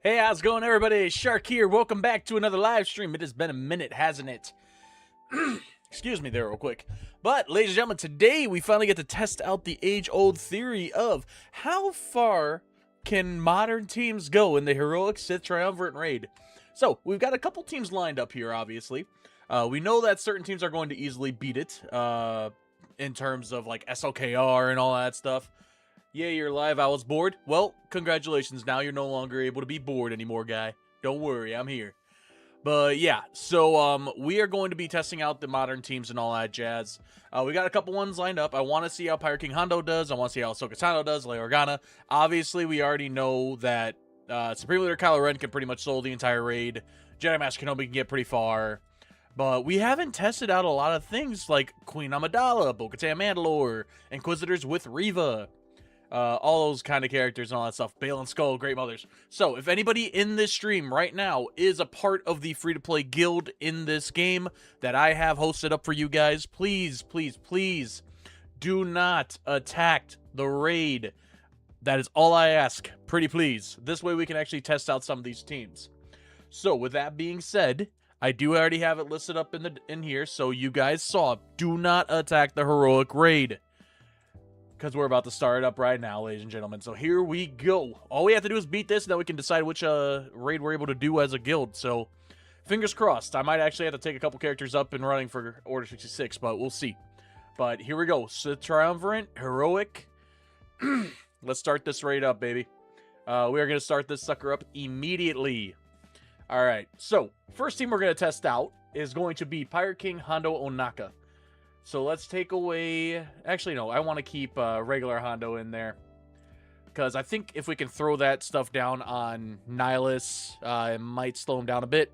Hey, how's it going, everybody? Shark here. Welcome back to another live stream. It has been a minute, hasn't it? Excuse me there real quick. But, ladies and gentlemen, today we finally get to test out the age-old theory of how far can modern teams go in the heroic Sith Triumvirate raid. So, we've got a couple teams lined up here, obviously. We know that certain teams are going to easily beat it, in terms of, like, SLKR and all that stuff. Yeah, you're live. I was bored. Well, congratulations. Now you're no longer able to be bored anymore, guy. Don't worry, I'm here. But yeah, so we are going to be testing out the modern teams and all that jazz. We got a couple ones lined up. I want to see how Pirate King Hondo does. I want to see how Ahsoka Tano does, Leia Organa. Obviously, we already know that Supreme Leader Kylo Ren can pretty much solo the entire raid. Jedi Master Kenobi can get pretty far. But we haven't tested out a lot of things like Queen Amidala, Bo-Katan Mandalore, Inquisitors with Reva. All those kind of characters and all that stuff. Bale and Skull, Great Mothers. So, if anybody in this stream right now is a part of the free-to-play guild in this game that I have hosted up for you guys, please, please, please do not attack the raid. That is all I ask. Pretty please. This way we can actually test out some of these teams. So, with that being said, I do already have it listed up in here, so you guys saw. Do not attack the heroic raid, because we're about to start it up right now, ladies and gentlemen. So here we go. All we have to do is beat this, and then we can decide which raid we're able to do as a guild. So, fingers crossed. I might actually have to take a couple characters up and running for Order 66, but we'll see. But here we go. Sith Triumvirate, Heroic. Let's start this raid up, baby. We are going to start this sucker up immediately. All right. So, first team we're going to test out is going to be Pirate King Hondo Ohnaka. So let's take away... Actually, no. I want to keep regular Hondo in there, because I think if we can throw that stuff down on Nihilus, it might slow him down a bit.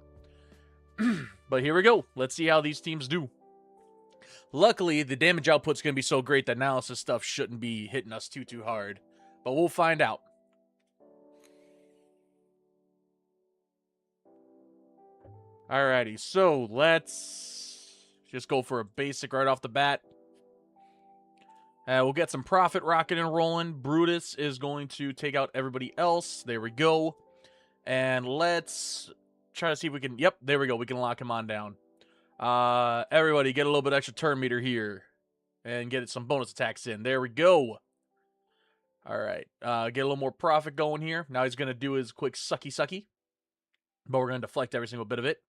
But here we go. Let's see how these teams do. Luckily, the damage output's going to be so great that Nihilus' stuff shouldn't be hitting us too hard. But we'll find out. Alrighty, so let's just go for a basic right off the bat. We'll get some profit rocking and rolling. Brutus is going to take out everybody else. There we go. And let's try to see if we can... Yep, there we go. We can lock him on down. Everybody get a little bit extra turn meter here. And get some bonus attacks in. There we go. Alright. Get a little more profit going here. Now he's going to do his quick sucky. But we're going to deflect every single bit of it.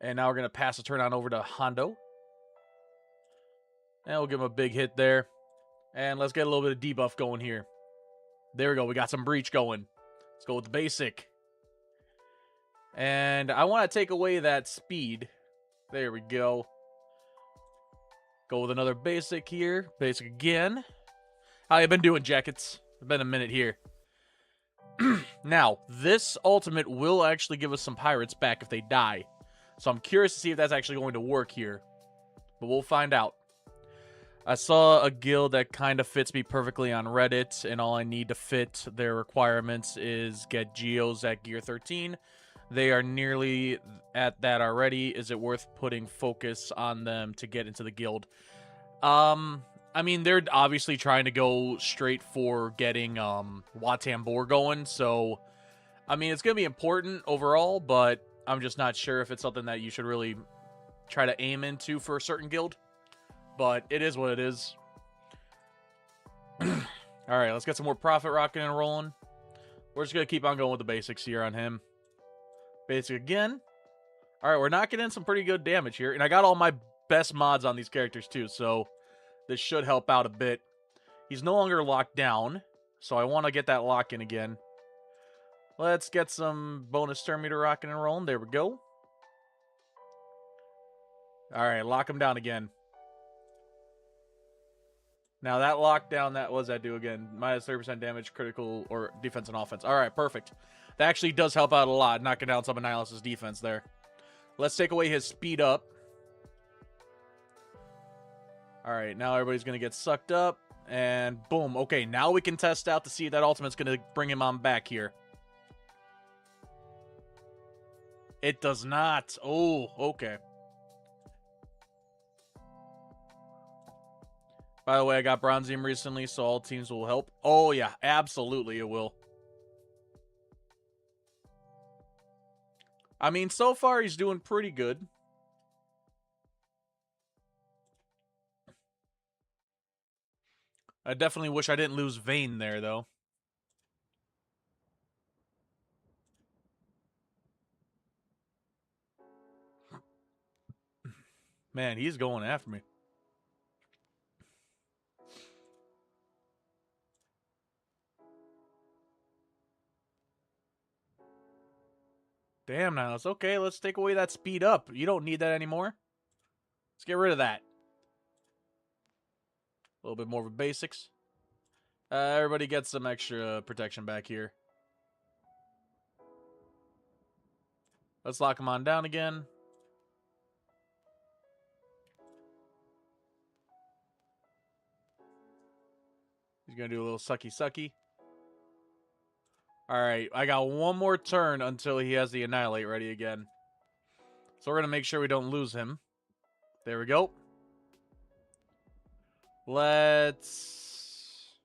And now we're going to pass the turn on over to Hondo. And we'll give him a big hit there. And let's get a little bit of debuff going here. There we go. We got some breach going. Let's go with the basic. And I want to take away that speed. There we go. Go with another basic here. Basic again. How you been doing, Jackets? It's been a minute here. Now, this ultimate will actually give us some pirates back if they die. So I'm curious to see if that's actually going to work here. But we'll find out. I saw a guild that kind of fits me perfectly on Reddit, and all I need to fit their requirements is get Geos at Gear 13. They are nearly at that already. Is it worth putting focus on them to get into the guild? I mean, they're obviously trying to go straight for getting Wat Tambor going, so I mean, it's going to be important overall, but I'm just not sure if it's something that you should really try to aim into for a certain guild. But it is what it is. Alright, let's get some more profit rocking and rolling. We're just going to keep on going with the basics here on him. Basic again. Alright, we're knocking in some pretty good damage here. And I got all my best mods on these characters too, so this should help out a bit. He's no longer locked down, so I want to get that lock in again. Let's get some bonus turn meter rocking and rolling. There we go. Alright, lock him down again. Now that lockdown, what does that do again? Minus 30% damage, critical, or defense and offense. Alright, perfect. That actually does help out a lot, knocking down some of Nihilus' defense there. Let's take away his speed up. Alright, now everybody's going to get sucked up. And boom. Okay, now we can test out to see if that ultimate's going to bring him on back here. It does not. Oh, okay. By the way, I got Bronzium recently, so all teams will help. Oh, yeah, absolutely it will. I mean, so far he's doing pretty good. I definitely wish I didn't lose Vayne there, though. Man, he's going after me. Damn, now it's okay. Let's take away that speed up. You don't need that anymore. Let's get rid of that. A little bit more of a basics. Everybody gets some extra protection back here. Let's lock him on down again. He's going to do a little sucky. Alright, I got one more turn until he has the Annihilate ready again. So we're going to make sure we don't lose him. There we go. Let's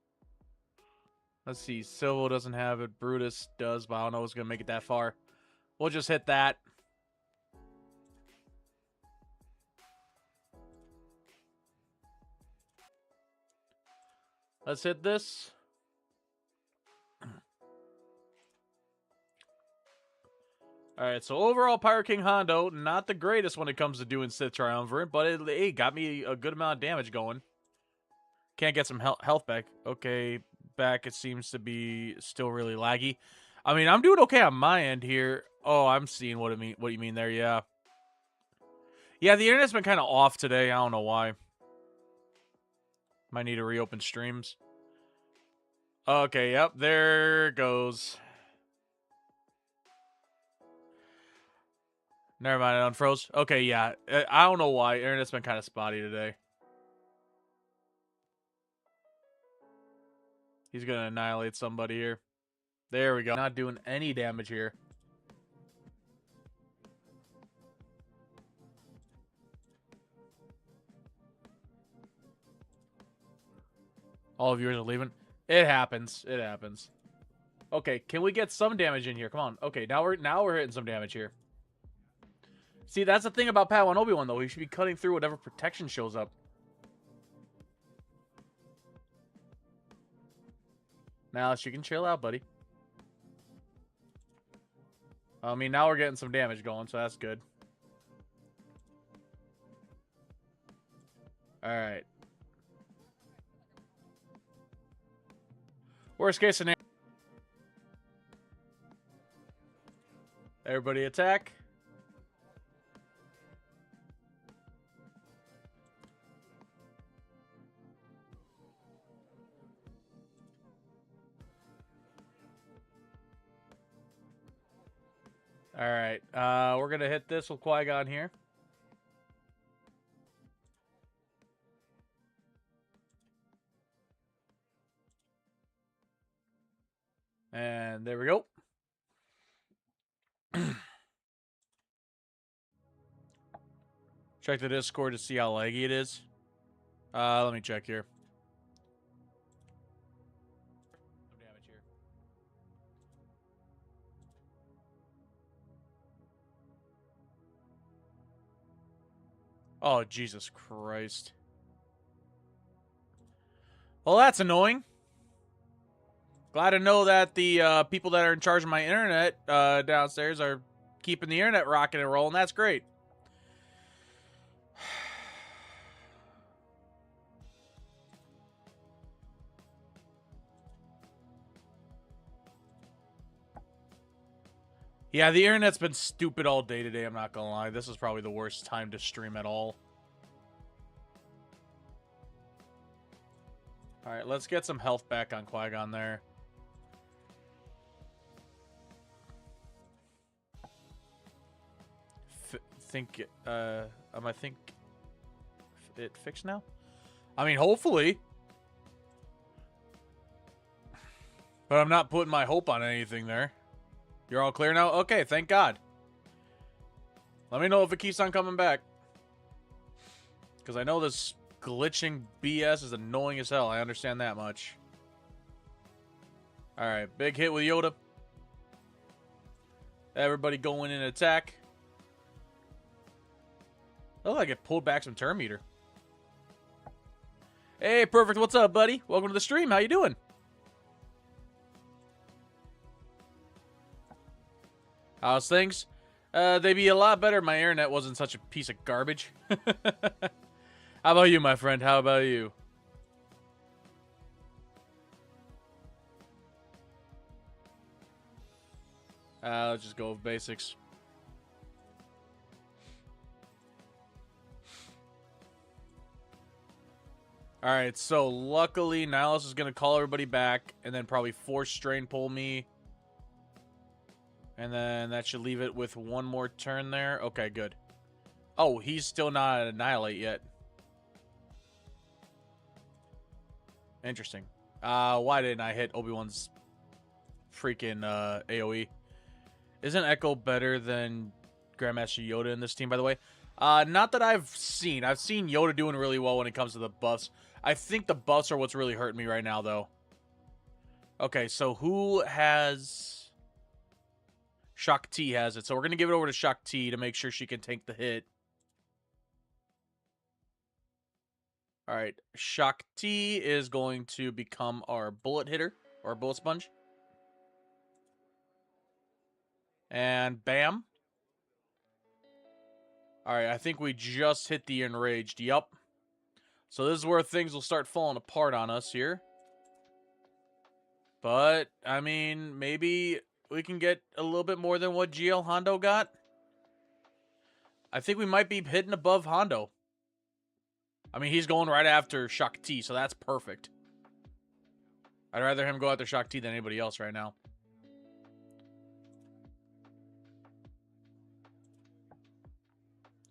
see. Silvo doesn't have it. Brutus does, but I don't know what's going to make it that far. We'll just hit that. Let's hit this. Alright, so overall, Pirate King Hondo, not the greatest when it comes to doing Sith Triumvirate, but it got me a good amount of damage going. Can't get some health back. Okay, back it seems to be still really laggy. I mean, I'm doing okay on my end here. Oh, I'm seeing what you mean there, yeah. Yeah, the internet's been kind of off today. I don't know why. Might need to reopen streams. Okay, yep, there goes. Never mind, it unfroze. Okay, yeah. I don't know why. Internet's been kind of spotty today. He's going to annihilate somebody here. There we go. Not doing any damage here. All of yours are leaving. It happens. It happens. Okay, can we get some damage in here? Come on. Okay, now we're hitting some damage here. See, that's the thing about Padawan Obi-Wan, though. He should be cutting through whatever protection shows up. Now, you can chill out, buddy. I mean, now we're getting some damage going, so that's good. Alright. Worst case scenario. Everybody attack. Alright, we're going to hit this with Qui-Gon here. And there we go. Check the Discord to see how laggy it is. Let me check here. Some damage here. Oh, Jesus Christ. Well, that's annoying. Glad to know that the people that are in charge of my internet downstairs are keeping the internet rocking and rolling. That's great. Yeah, the internet's been stupid all day today, I'm not gonna lie. This is probably the worst time to stream at all. Alright, let's get some health back on Qui-Gon there. I think it fixed now? I mean, hopefully. But I'm not putting my hope on anything there. You're all clear now? Okay, thank God. Let me know if it keeps on coming back. Because I know this glitching BS is annoying as hell. I understand that much. Alright, big hit with Yoda. Everybody going in attack. Oh, like it pulled back some turn meter. Hey, Perfect, what's up, buddy? Welcome to the stream. How you doing? How's things? They'd be a lot better if my internet wasn't such a piece of garbage. How about you, my friend? How about you? Let's just go with basics. Alright, so luckily Nihilus is going to call everybody back and then probably force strain pull me. And then that should leave it with one more turn there. Okay, good. Oh, he's still not Annihilate yet. Interesting. Why didn't I hit Obi-Wan's freaking AoE? Isn't Echo better than Grandmaster Yoda in this team, by the way? Not that I've seen. I've seen Yoda doing really well when it comes to the buffs. I think the buffs are what's really hurting me right now, though. Okay, so who has... Shakti has it. So we're going to give it over to Shakti to make sure she can tank the hit. Alright, Shakti is going to become our bullet hitter, or bullet sponge. And bam. Alright, I think we just hit the enraged. Yup. So this is where things will start falling apart on us here. But, I mean, maybe we can get a little bit more than what GL Hondo got. I think we might be hitting above Hondo. I mean, he's going right after Shakti, so that's perfect. I'd rather him go after Shakti than anybody else right now.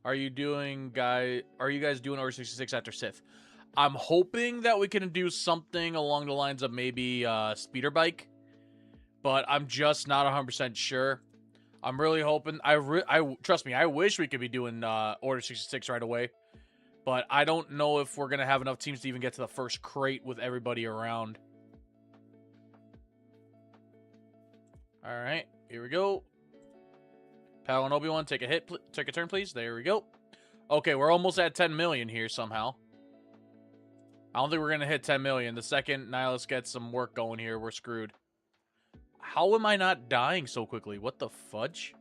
Are you guys doing Order 66 after Sith? I'm hoping that we can do something along the lines of maybe speeder bike, but I'm just not 100% sure. I'm really hoping. Trust me, I wish we could be doing Order 66 right away, but I don't know if we're gonna have enough teams to even get to the first crate with everybody around. All right, here we go. Pal and Obi-Wan, take a hit, take a turn, please. There we go. Okay, we're almost at 10 million here somehow. I don't think we're going to hit 10 million. The second Nihilus gets some work going here, we're screwed. How am I not dying so quickly? What the fudge?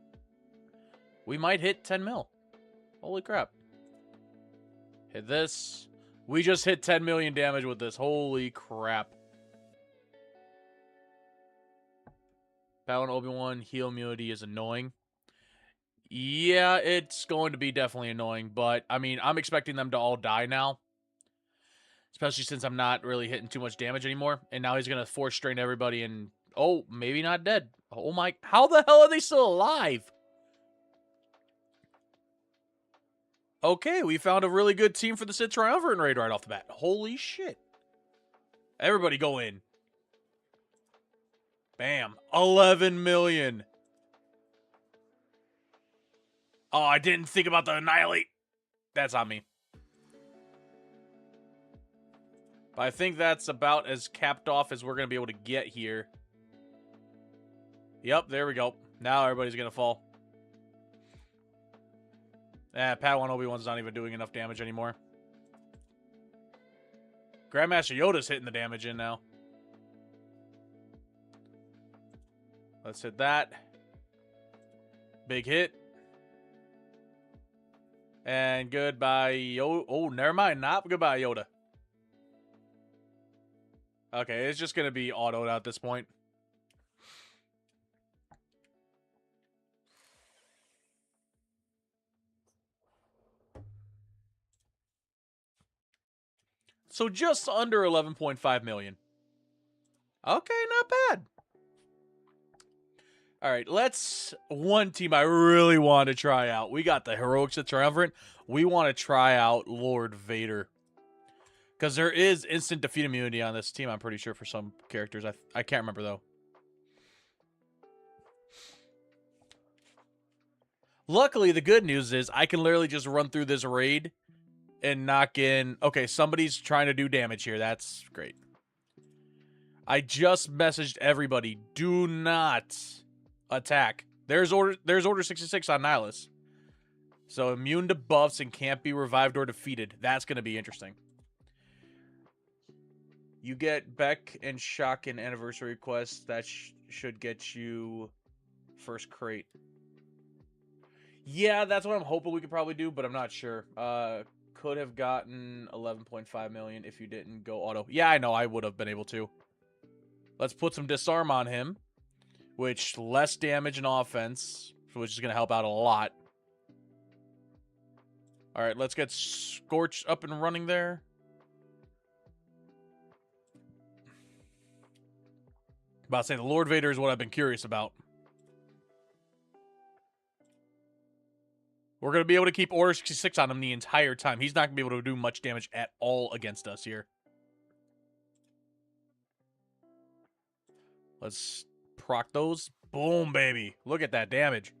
We might hit 10 mil. Holy crap. Hit this. We just hit 10 million damage with this. Holy crap. Pal and Obi-Wan, heal immunity is annoying. Yeah, it's going to be definitely annoying, but, I mean, I'm expecting them to all die now. Especially since I'm not really hitting too much damage anymore. And now he's going to force strain everybody and... Oh, maybe not dead. Oh my... How the hell are they still alive? Okay, we found a really good team for the Sith Triumvirate raid right off the bat. Holy shit. Everybody go in. Bam. 11 million. Oh, I didn't think about the Annihilate. That's on me. But I think that's about as capped off as we're going to be able to get here. Yep, there we go. Now everybody's going to fall. Padawan Obi-Wan's not even doing enough damage anymore. Grandmaster Yoda's hitting the damage in now. Let's hit that. Big hit. And goodbye, Yoda. Oh, never mind. Not goodbye, Yoda. Okay, it's just going to be autoed at this point. So just under 11.5 million. Okay, not bad. All right, let's... One team I really want to try out. We got the Heroics of Triumvirate. We want to try out Lord Vader. Because there is instant defeat immunity on this team, I'm pretty sure, for some characters. I can't remember, though. Luckily, the good news is I can literally just run through this raid and knock in... Okay, somebody's trying to do damage here. That's great. I just messaged everybody. Do not attack. There's Order 66 on Nihilus. So immune to buffs and can't be revived or defeated. That's going to be interesting. You get Beck and Shotgun anniversary quests. That should get you first crate. Yeah, that's what I'm hoping we could probably do, but I'm not sure. Could have gotten 11.5 million if you didn't go auto. Yeah, I know. I would have been able to. Let's put some disarm on him, which less damage and offense, which is going to help out a lot. All right, let's get Scorch up and running there. About to say, the Lord Vader is what I've been curious about. We're going to be able to keep Order 66 on him the entire time. He's not going to be able to do much damage at all against us here. Let's proc those. Boom, baby. Look at that damage.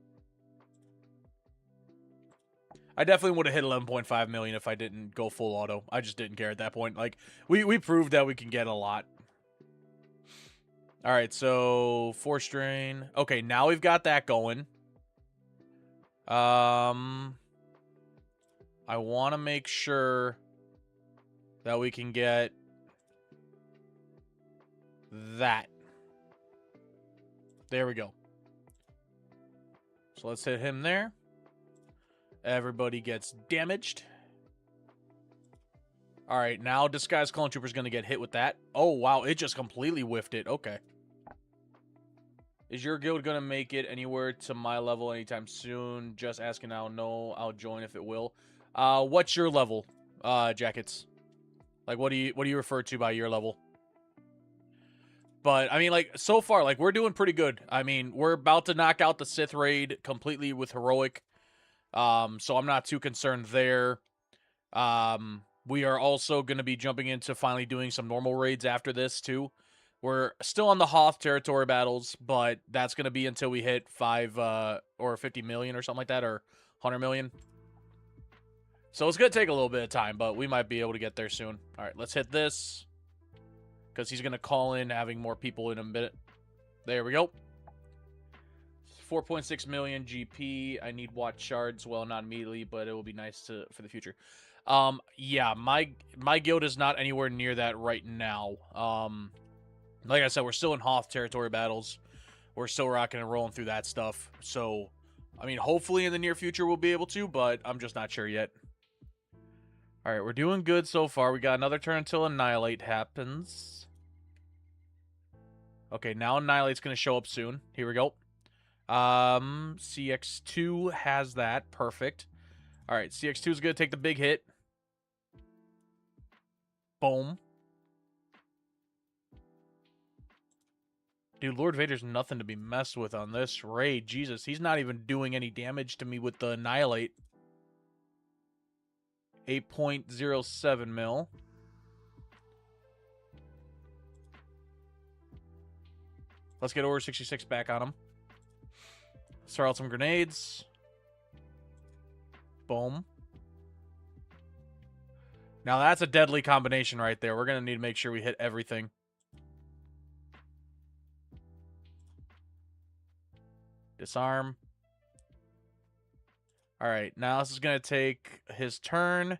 I definitely would have hit 11.5 million if I didn't go full auto. I just didn't care at that point. Like, we proved that we can get a lot. All right, so 4 strain. Okay, now we've got that going. I want to make sure that we can get that. There we go. So let's hit him there. Everybody gets damaged. All right, now Disguised Clone Trooper is going to get hit with that. Oh, wow, it just completely whiffed it. Okay. Is your guild going to make it anywhere to my level anytime soon? Just asking now. No, I'll join if it will. What's your level, Jackets? Like, what do you refer to by your level? But, I mean, like, so far, like, we're doing pretty good. I mean, we're about to knock out the Sith raid completely with Heroic. So I'm not too concerned there. We are also going to be jumping into finally doing some normal raids after this, too. We're still on the Hoth territory battles, but that's going to be until we hit 5 or 50 million or something like that, or 100 million. So it's going to take a little bit of time, but we might be able to get there soon. All right, let's hit this, because he's going to call in having more people in a minute. There we go. 4.6 million GP. I need watch shards. Well, not immediately, but it will be nice for the future. Yeah, my guild is not anywhere near that right now. Like I said, we're still in Hoth territory battles. We're still rocking and rolling through that stuff. So, I mean, hopefully in the near future we'll be able to, but I'm just not sure yet. All right, we're doing good so far. We got another turn until Annihilate happens. Okay, now Annihilate's going to show up soon. Here we go. CX2 has that. Perfect. All right, CX2 is going to take the big hit. Boom. Dude, Lord Vader's nothing to be messed with on this raid. Jesus, he's not even doing any damage to me with the Annihilate. 8.07 mil. Let's get Order 66 back on him. Start out some grenades. Boom. Now that's a deadly combination right there. We're going to need to make sure we hit everything. Disarm. All right, now this is going to take his turn.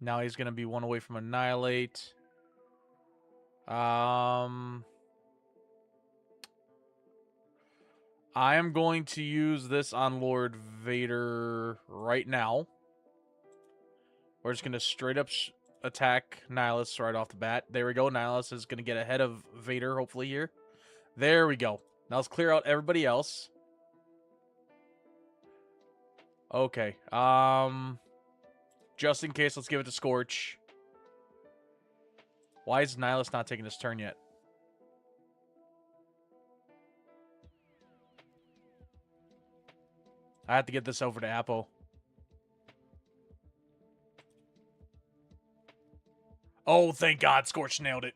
Now he's going to be one away from Annihilate. I am going to use this on Lord Vader right now. We're just going to straight up attack Nihilus right off the bat. There we go. Nihilus is going to get ahead of Vader, hopefully, here. There we go. Now let's clear out everybody else. Okay. Just in case, let's give it to Scorch. Why is Nihilus not taking his turn yet? I have to get this over to Apo. Oh, thank God, Scorch nailed it.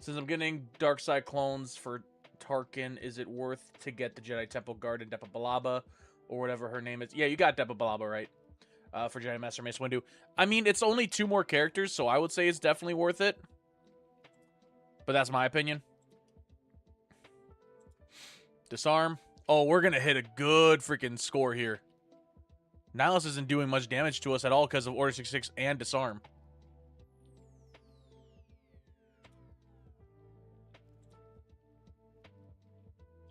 Since I'm getting Dark Side clones for Tarkin, is it worth to get the Jedi Temple Guard and Depa Billaba, or whatever her name is? Yeah, you got Depa Billaba, right? For Jedi Master Mace Windu. I mean, it's only 2 more characters, so I would say it's definitely worth it. But that's my opinion. Disarm. Oh, we're going to hit a good freaking score here. Nihilus isn't doing much damage to us at all because of Order 66 and Disarm.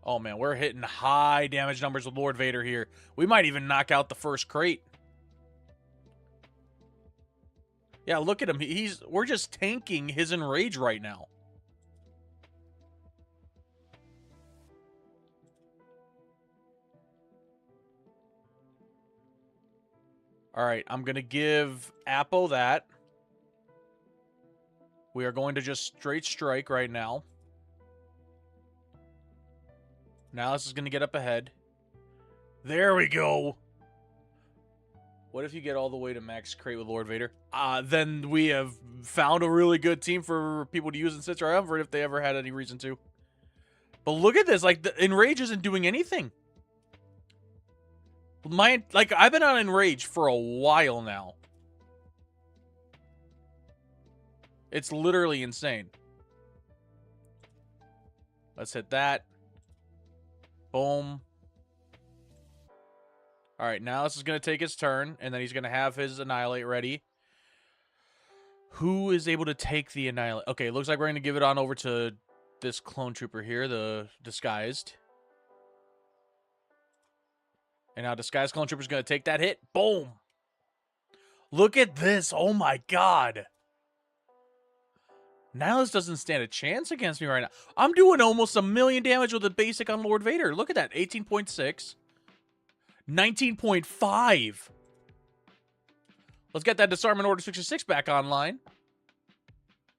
Oh, man, we're hitting high damage numbers with Lord Vader here. We might even knock out the first crate. Yeah, look at him. We're just tanking his Enrage right now. All right, I'm going to give Apo that. We are going to just straight strike right now. Now this is going to get up ahead. There we go. What if you get all the way to max crate with Lord Vader? Then we have found a really good team for people to use in Sith Triumvirate if they ever had any reason to. But look at this. Like, the Enrage isn't doing anything. I've been on Enrage for a while now. It's literally insane. Let's hit that. Boom. All right, now this is going to take his turn, and then he's going to have his Annihilate ready. Who is able to take the Annihilate? Okay, looks like we're going to give it on over to this clone trooper here, the Disguised. And now Disguised clone trooper is going to take that hit. Boom. Look at this. Oh, my God. Nihilus doesn't stand a chance against me right now. I'm doing almost 1,000,000 damage with a basic on Lord Vader. Look at that. 18.6. 19.5. Let's get that Disarm in Order 66 back online.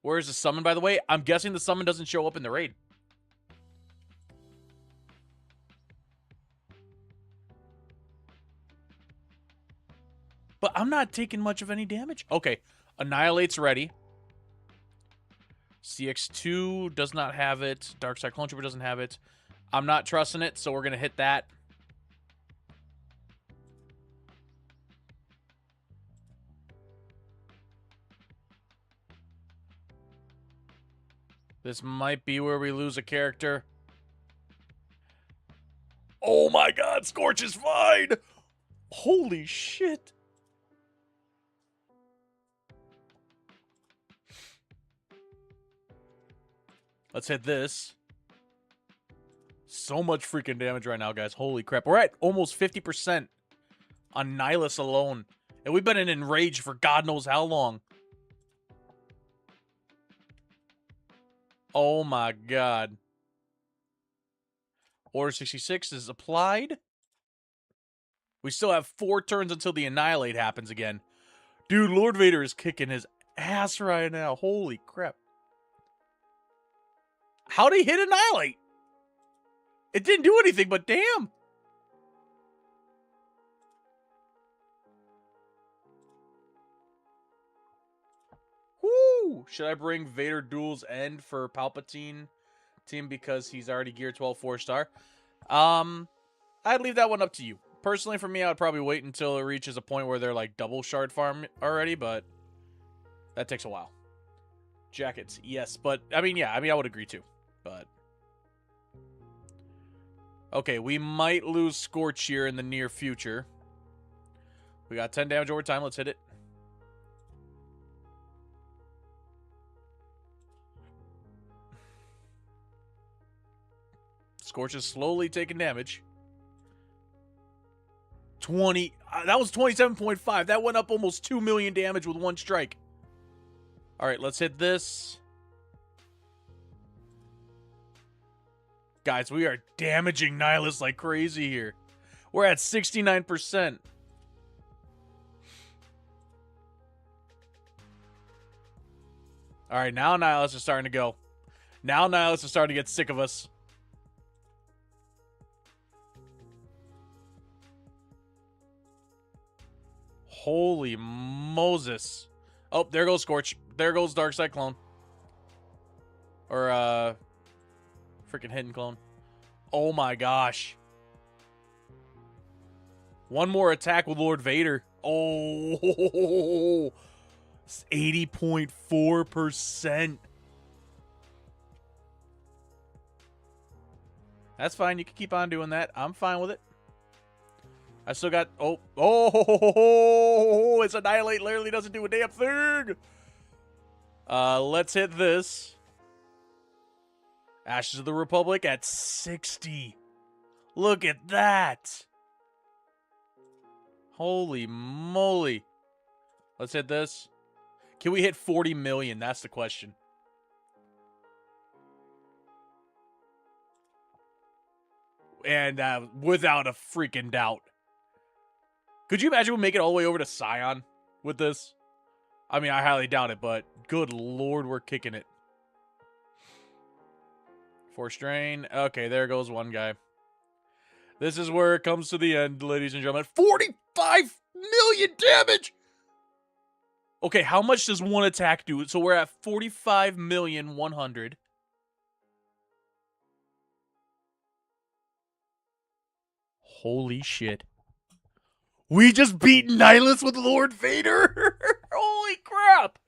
Where's the summon, by the way? I'm guessing the summon doesn't show up in the raid. But I'm not taking much of any damage. Okay. Annihilate's ready. CX2 does not have it. Darkside Clone Trooper doesn't have it. I'm not trusting it, so we're going to hit that. This might be where we lose a character. Oh my God, Scorch is fine! Holy shit! Let's hit this. So much freaking damage right now, guys. Holy crap. We're at almost 50% on Nihilus alone. And we've been in Enrage for God knows how long. Oh my God. Order 66 is applied. We still have 4 turns until the Annihilate happens again. Dude, Lord Vader is kicking his ass right now. Holy crap. How'd he hit Annihilate? It didn't do anything, but damn. Woo! Should I bring Vader Duel's End for Palpatine team because he's already Gear 12 4-star? I'd leave that one up to you. Personally, for me, I would probably wait until it reaches a point where they're like double shard farm already, but that takes a while. Jackets, yes, but I mean, yeah, I would agree too, but okay, we might lose Scorch here in the near future. We got 10 damage over time. Let's hit it. Scorch is slowly taking damage. 20. That was 27.5. That went up almost 2 million damage with one strike. All right, let's hit this. Guys, we are damaging Nihilus like crazy here. We're at 69%. All right, now Nihilus is starting to go. Now Nihilus is starting to get sick of us. Holy Moses. Oh, there goes Scorch. There goes Darkside Clone. Or, freaking Hidden Clone. Oh my gosh. One more attack with Lord Vader. Oh, 80.4%. That's fine. You can keep on doing that. I'm fine with it. I still got... Oh, it's Annihilate literally doesn't do a damn thing. Let's hit this. Ashes of the Republic at 60. Look at that. Holy moly. Let's hit this. Can we hit 40 million? That's the question. And without a freaking doubt. Could you imagine we make it all the way over to Scion with this? I mean, I highly doubt it, but good lord, we're kicking it. Force drain. Okay, there goes one guy. This is where it comes to the end, ladies and gentlemen. 45 million damage! Okay, how much does one attack do? So we're at 45,100,000. Holy shit. We just beat Nihilus with Lord Vader? Holy crap!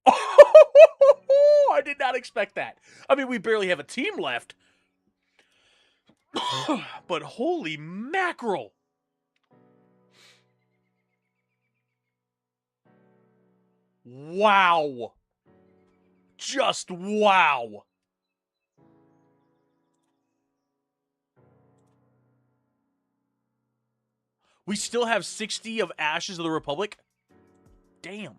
Oh, I did not expect that. I mean, we barely have a team left. But holy mackerel. Wow. Just wow. We still have 60 of Ashes of the Republic? Damn.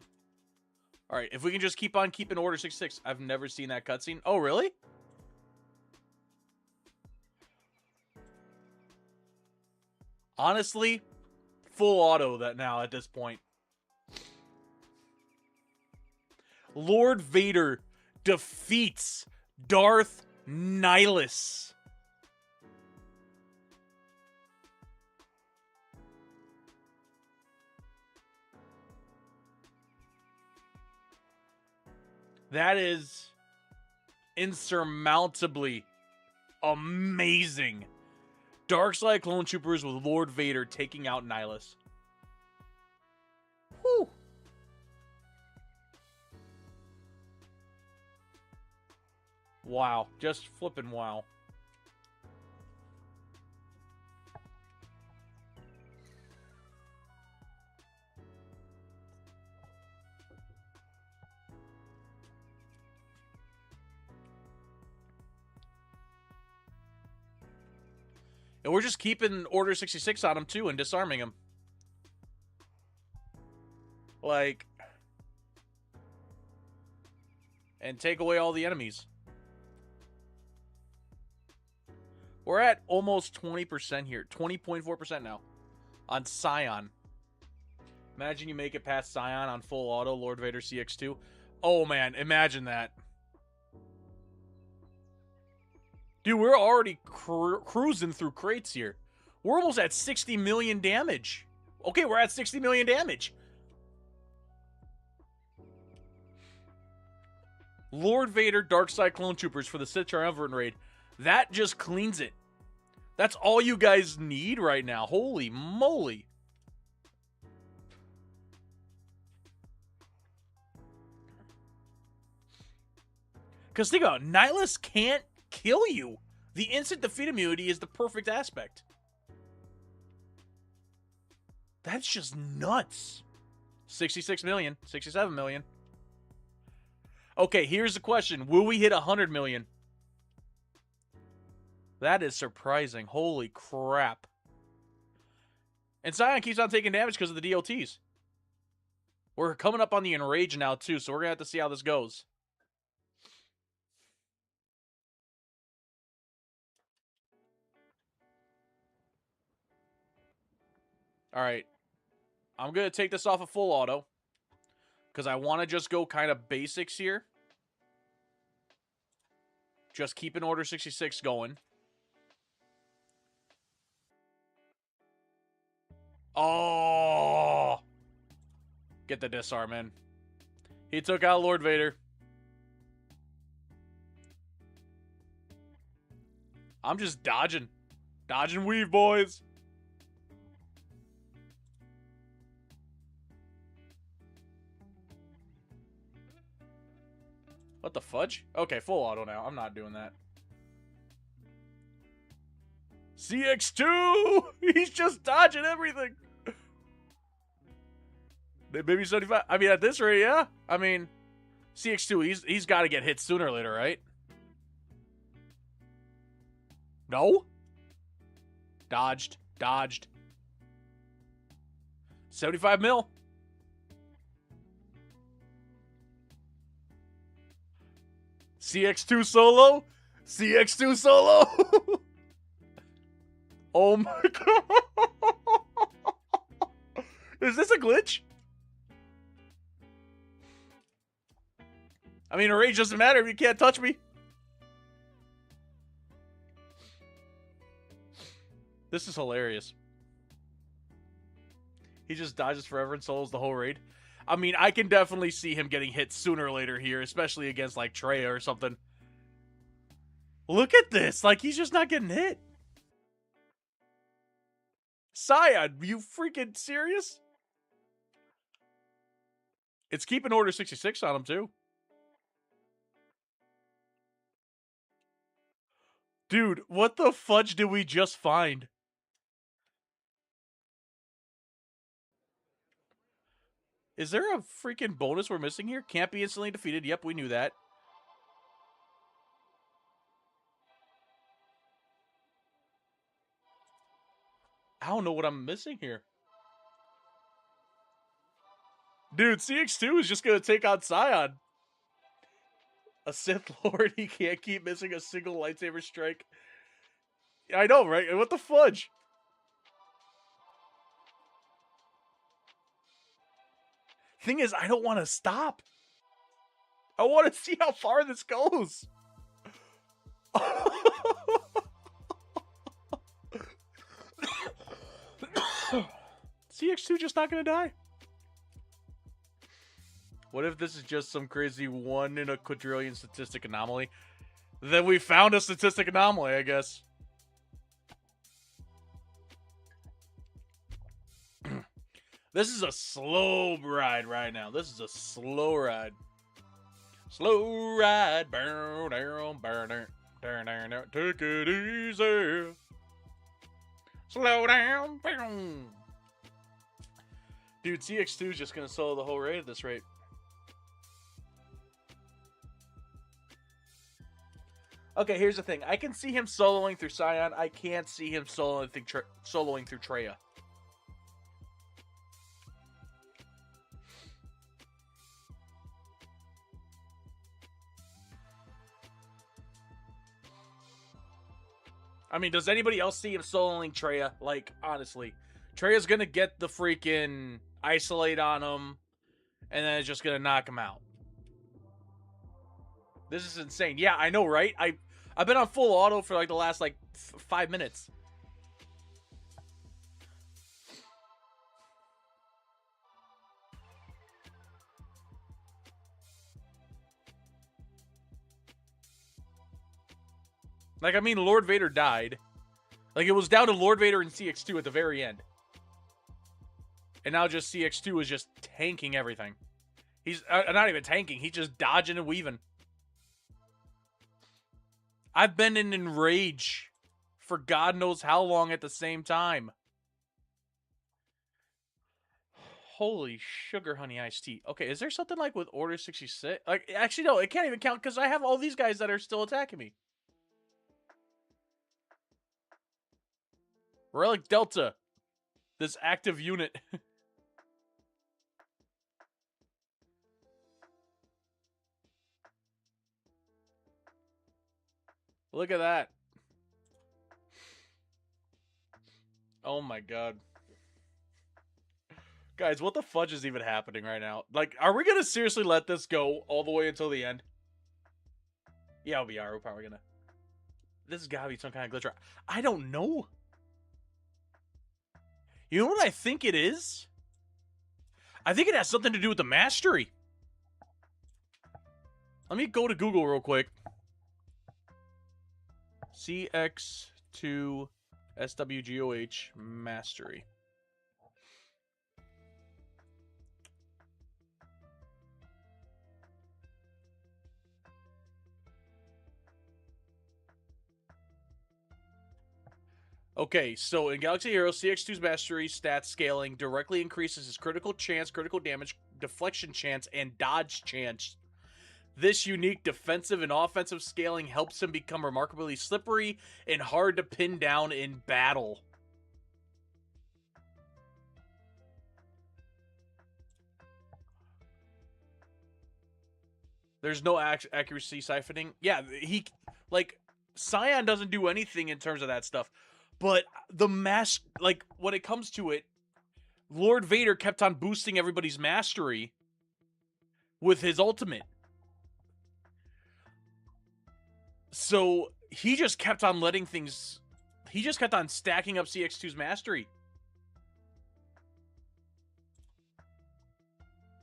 All right, if we can just keep on keeping Order 66. I've never seen that cutscene. Oh, really? Honestly, full auto that now at this point. Lord Vader defeats Darth Nihilus. That is insurmountably amazing. Darkseid Clone Troopers with Lord Vader taking out Nihilus. Whew. Wow. Just flipping wow. And we're just keeping Order 66 on him, too, and disarming him. Like... And take away all the enemies. We're at almost 20% here. 20.4% now. On Scion. Imagine you make it past Scion on full auto, Lord Vader CX2. Oh, man, imagine that. Dude, we're already cruising through crates here. We're almost at 60 million damage. Okay, we're at 60 million damage. Lord Vader, Darkseid Clone Troopers for the Sith Triumvirate raid. That just cleans it. That's all you guys need right now. Holy moly. Because think about it, Nihilus can't kill you. The instant defeat immunity is the perfect aspect. That's just nuts. 66 million, 67 million. Okay, here's the question. Will we hit 100 million? That is surprising. Holy crap. And Scion keeps on taking damage because of the DLTs. We're coming up on the Enrage now, too, so we're going to have to see how this goes. Alright. I'm going to take this off of full auto. Because I want to just go kind of basics here. Just keeping Order 66 going. Oh! Get the disarm in. He took out Lord Vader. I'm just dodging. Dodge and weave, boys. What the fudge? Okay, full auto now. I'm not doing that. CX2! He's just dodging everything. Maybe 75. I mean, at this rate, yeah. I mean, CX2, he's got to get hit sooner or later, right? No? Dodged. 75 mil. CX2 solo. CX2 solo. Oh my god. Is this a glitch? I mean, a rage doesn't matter if you can't touch me. This is hilarious. He just dodges forever and solos the whole raid. I mean, I can definitely see him getting hit sooner or later here, especially against, like, Treya or something. Look at this. Like, he's just not getting hit. Scion, you freaking serious? It's keeping Order 66 on him, too. Dude, what the fudge did we just find? Is there a freaking bonus we're missing here? Can't be instantly defeated. Yep, we knew that. I don't know what I'm missing here. Dude, CX2 is just going to take out Scion. A Sith Lord, he can't keep missing a single lightsaber strike. I know, right? What the fudge? Thing is, I don't want to stop. I want to see how far this goes. CX2 just not going to die. What if this is just some crazy 1 in a quadrillion statistic anomaly? Then we found a statistic anomaly, I guess. This is a slow ride right now. This is a slow ride. Slow ride. Burn down, burn down. Take it easy. Slow down. Boom. Dude, CX2 is just going to solo the whole raid at this rate. Okay, here's the thing. I can see him soloing through Scion. I can't see him soloing through Treya. I mean, does anybody else see him soloing Treya? Like, honestly. Treya's gonna get the freaking isolate on him, and then it's just gonna knock him out. This is insane. Yeah, I know, right? I've been on full auto for like the last like 5 minutes. Like, I mean, Lord Vader died. Like, it was down to Lord Vader and CX2 at the very end. And now just CX2 is just tanking everything. He's not even tanking. He's just dodging and weaving. I've been in enrage for God knows how long at the same time. Holy sugar honey iced tea. Okay, is there something like with Order 66? Like, actually, no, it can't even count because I have all these guys that are still attacking me. Relic Delta. This active unit. Look at that. Oh my god. Guys, what the fudge is even happening right now? Like, are we gonna seriously let this go all the way until the end? Yeah, we are. We're probably gonna. This has gotta be some kind of glitch. I don't know. You know what I think it is? I think it has something to do with the mastery. Let me go to Google real quick. CX2 SWGOH mastery. Okay, so in Galaxy Hero, CX2's mastery stat scaling directly increases his critical chance, critical damage, deflection chance, and dodge chance. This unique defensive and offensive scaling helps him become remarkably slippery and hard to pin down in battle. There's no accuracy siphoning. Yeah, like, Scion doesn't do anything in terms of that stuff. But the like, when it comes to it, Lord Vader kept on boosting everybody's mastery with his ultimate. So he just kept on letting things... He just kept on stacking up CX2's mastery.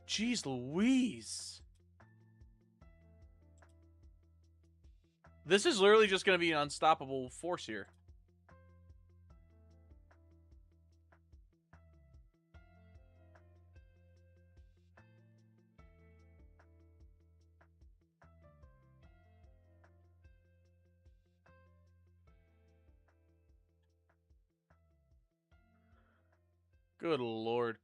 Jeez Louise. This is literally just going to be an unstoppable force here. Good lord.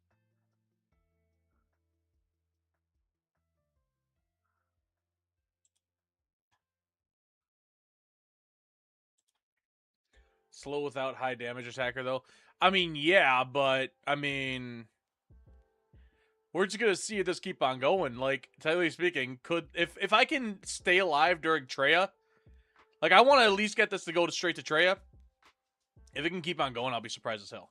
Slow without high damage attacker, though. I mean, yeah, but, I mean... We're just gonna see this keep on going. Like, technically speaking, if I can stay alive during Traya, like, I want to at least get this to go straight to Traya. If it can keep on going, I'll be surprised as hell.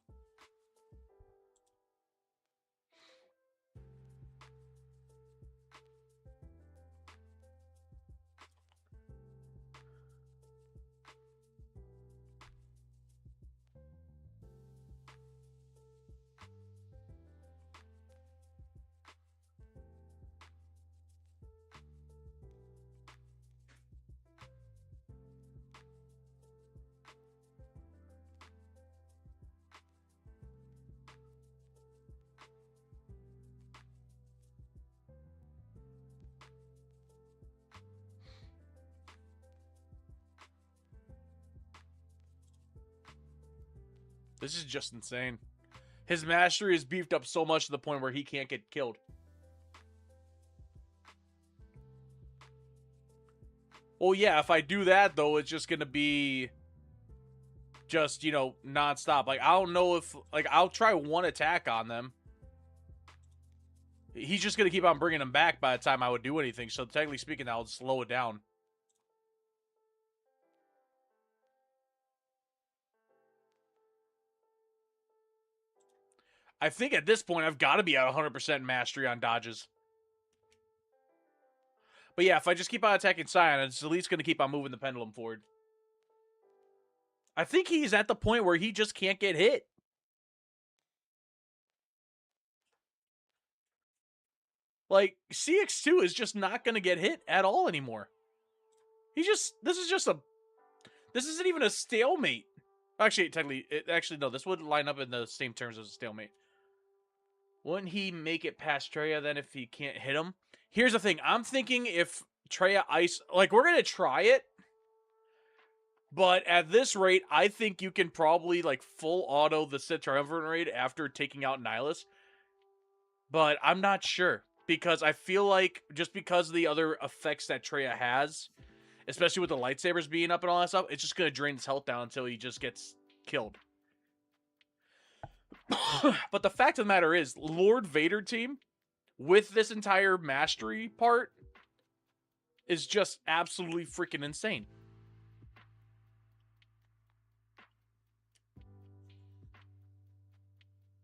This is just insane. His mastery is beefed up so much to the point where he can't get killed. Well, yeah, if I do that, though, it's just going to be just, you know, nonstop. Like, I don't know if... Like, I'll try one attack on them. He's just going to keep on bringing them back by the time I would do anything. So, technically speaking, I'll slow it down. I think at this point, I've got to be at 100% mastery on dodges. But yeah, if I just keep on attacking Scion, it's at least going to keep on moving the pendulum forward. I think he's at the point where he just can't get hit. Like, CX2 is just not going to get hit at all anymore. This isn't even a stalemate. Actually, technically, no, this would line up in the same terms as a stalemate. Wouldn't he make it past Traya then if he can't hit him? Here's the thing. I'm thinking if Traya ice... Like, we're going to try it. But at this rate, I think you can probably, like, full auto the Sith Triumvirate raid after taking out Nihilus. But I'm not sure. Because I feel like, just because of the other effects that Traya has, especially with the lightsabers being up and all that stuff, it's just going to drain his health down until he just gets killed. But the fact of the matter is, Lord Vader team, with this entire mastery part, is just absolutely freaking insane.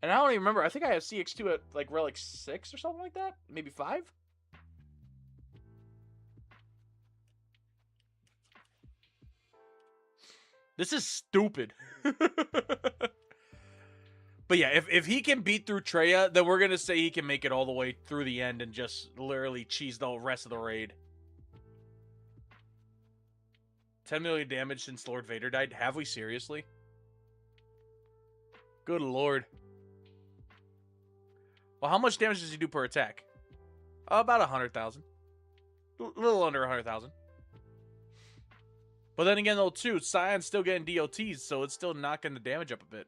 And I don't even remember. I think I have CX2 at, like, Relic 6 or something like that? Maybe 5? This is stupid. But yeah, if he can beat through Traya, then we're going to say he can make it all the way through the end and just literally cheese the rest of the raid. 10 million damage since Lord Vader died? Have we seriously? Good lord. Well, how much damage does he do per attack? About 100,000. A little under 100,000. But then again, though, too, Scion's still getting DOTs, so it's still knocking the damage up a bit.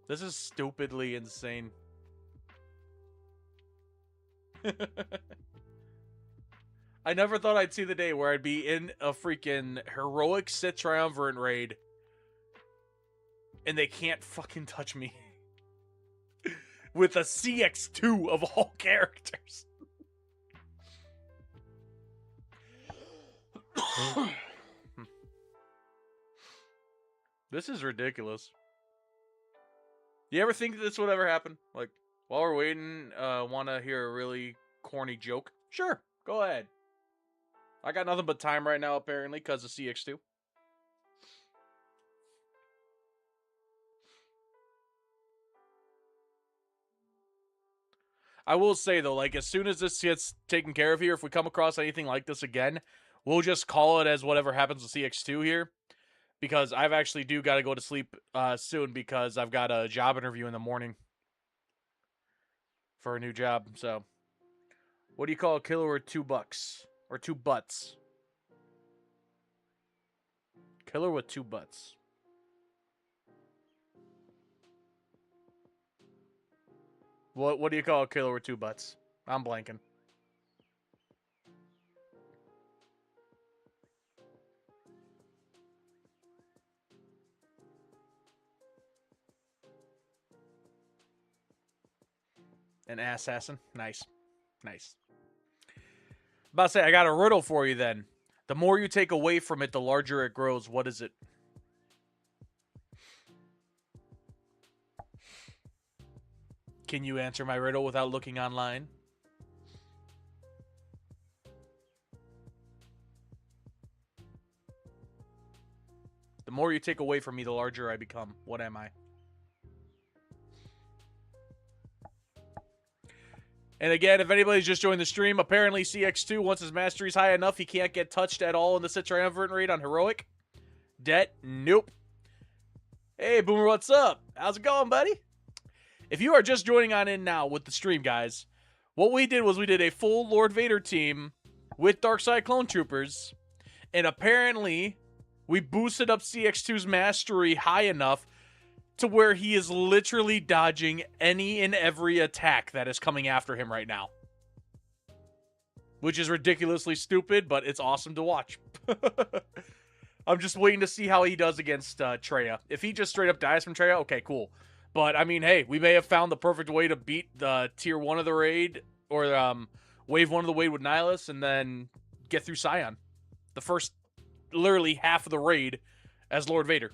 This is stupidly insane. I never thought I'd see the day where I'd be in a freaking heroic Sith Triumvirate raid and they can't fucking touch me. With a CX2 of all characters. This is ridiculous. You ever think that this would ever happen? Like, while we're waiting, want to hear a really corny joke? Sure, go ahead. I got nothing but time right now, apparently, because of CX2. I will say, though, like, as soon as this gets taken care of here, if we come across anything like this again, we'll just call it as whatever happens with CX2 here. Because I've actually got to go to sleep soon because I've got a job interview in the morning for a new job. So, what do you call a killer with $2? Or 2 butts? Killer with 2 butts. What do you call a killer with 2 butts? I'm blanking. An assassin. Nice. Nice. About to say, I got a riddle for you then. The more you take away from it, the larger it grows. What is it? Can you answer my riddle without looking online? The more you take away from me, the larger I become. What am I? And again, if anybody's just joined the stream, apparently CX2, once his mastery's high enough, he can't get touched at all in the Sith Triumvirate raid on Heroic. Det? Nope. Hey, Boomer, what's up? How's it going, buddy? If you are just joining on in now with the stream, guys, what we did was we did a full Lord Vader team with Darkside Clone Troopers, and apparently we boosted up CX2's mastery high enough to where he is literally dodging any and every attack that is coming after him right now. Which is ridiculously stupid, but it's awesome to watch. I'm just waiting to see how he does against Traya. If he just straight up dies from Traya, okay, cool. But, I mean, hey, we may have found the perfect way to beat the Tier 1 of the raid, or Wave 1 of the raid with Nihilus, and then get through Scion. The first, literally, half of the raid as Lord Vader.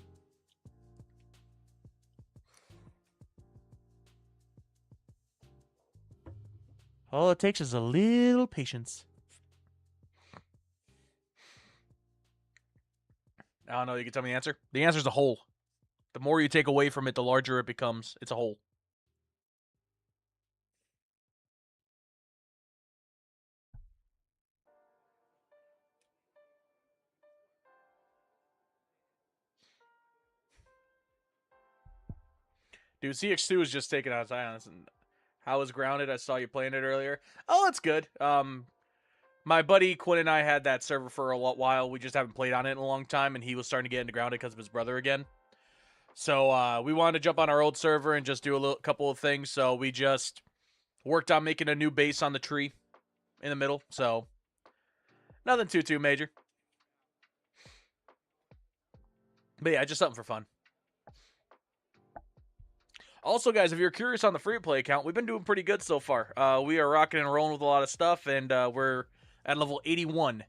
All it takes is a little patience. I don't know. You can tell me the answer? The answer is a hole. The more you take away from it, the larger it becomes. It's a hole. Dude, CX2 is just taken out of Zion. How was Grounded? I saw you playing it earlier. Oh, it's good. My buddy Quinn and I had that server for a while. We just haven't played on it in a long time, and he was starting to get into Grounded because of his brother again. So we wanted to jump on our old server and just do a couple of things. So we just worked on making a new base on the tree in the middle. So nothing too major. But yeah, just something for fun. Also, guys, if you're curious on the free-to-play account, we've been doing pretty good so far. We are rocking and rolling with a lot of stuff, and we're at level 81.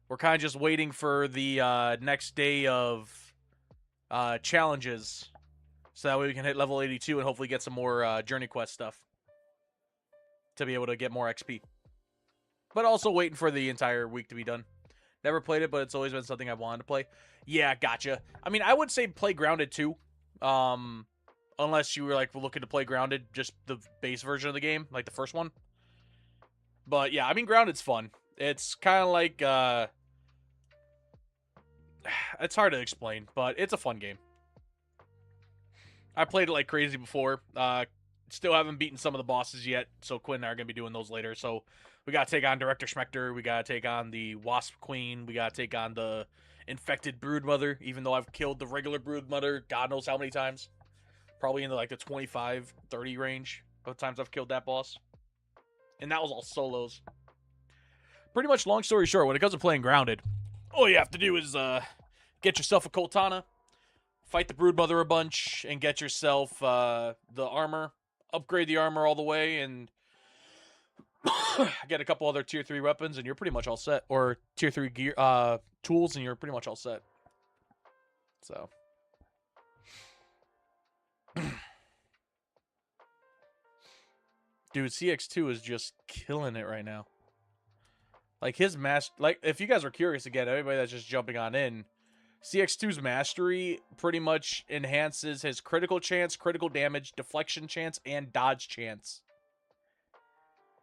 We're kind of just waiting for the next day of challenges, so that way we can hit level 82 and hopefully get some more Journey Quest stuff to be able to get more XP. But also waiting for the entire week to be done. Never played it, but it's always been something I've wanted to play. Yeah, gotcha. I mean, I would say play Grounded too. Unless you were like looking to play Grounded, just the base version of the game, like the first one. But yeah, I mean, Grounded's fun. It's kind of like it's hard to explain, but it's a fun game. I played it like crazy before. Still haven't beaten some of the bosses yet, so Quinn and I are gonna be doing those later. So We got to take on Director Schmechter. We got to take on the Wasp Queen. We got to take on the infected Broodmother, even though I've killed the regular Broodmother God knows how many times. Probably in the, like the 25, 30 range of times I've killed that boss. And that was all solos. Pretty much, long story short, when it comes to playing Grounded, all you have to do is get yourself a Coltana, fight the Broodmother a bunch, and get yourself the armor. Upgrade the armor all the way, and get a couple other tier 3 weapons, and you're pretty much all set. Or tier 3 gear tools, and you're pretty much all set. So. Dude, CX2 is just killing it right now. Like, his like, if you guys are curious again, everybody that's just jumping on in, CX2's mastery pretty much enhances his critical chance, critical damage, deflection chance, and dodge chance.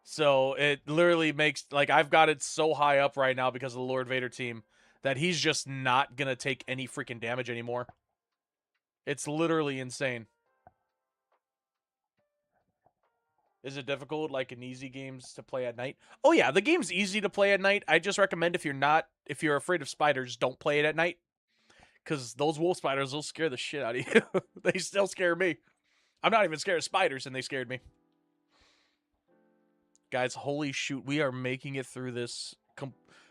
So, it literally makes, like, I've got it so high up right now because of the Lord Vader team that he's just not gonna take any freaking damage anymore. It's literally insane. Is it difficult, like in easy games, to play at night? Oh yeah, the game's easy to play at night. I just recommend if you're afraid of spiders, don't play it at night. Because those wolf spiders will scare the shit out of you. They still scare me. I'm not even scared of spiders, and they scared me. Guys, holy shoot, we are making it through this.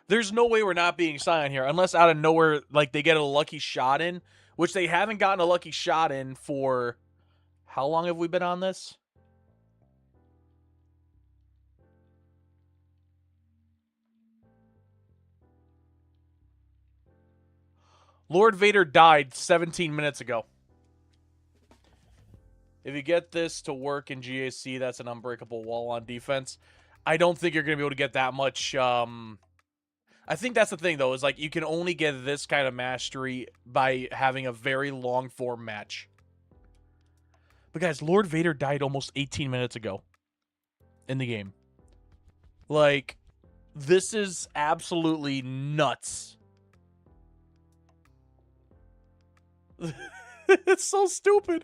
There's no way we're not being silent here, unless out of nowhere, like, they get a lucky shot in, which they haven't gotten a lucky shot in for... How long have we been on this? Lord Vader died 17 minutes ago. If you get this to work in GAC, that's an unbreakable wall on defense. I don't think you're going to be able to get that much. I think that's the thing, though, is like you can only get this kind of mastery by having a very long form match. But guys, Lord Vader died almost 18 minutes ago in the game. Like, this is absolutely nuts. It's so stupid.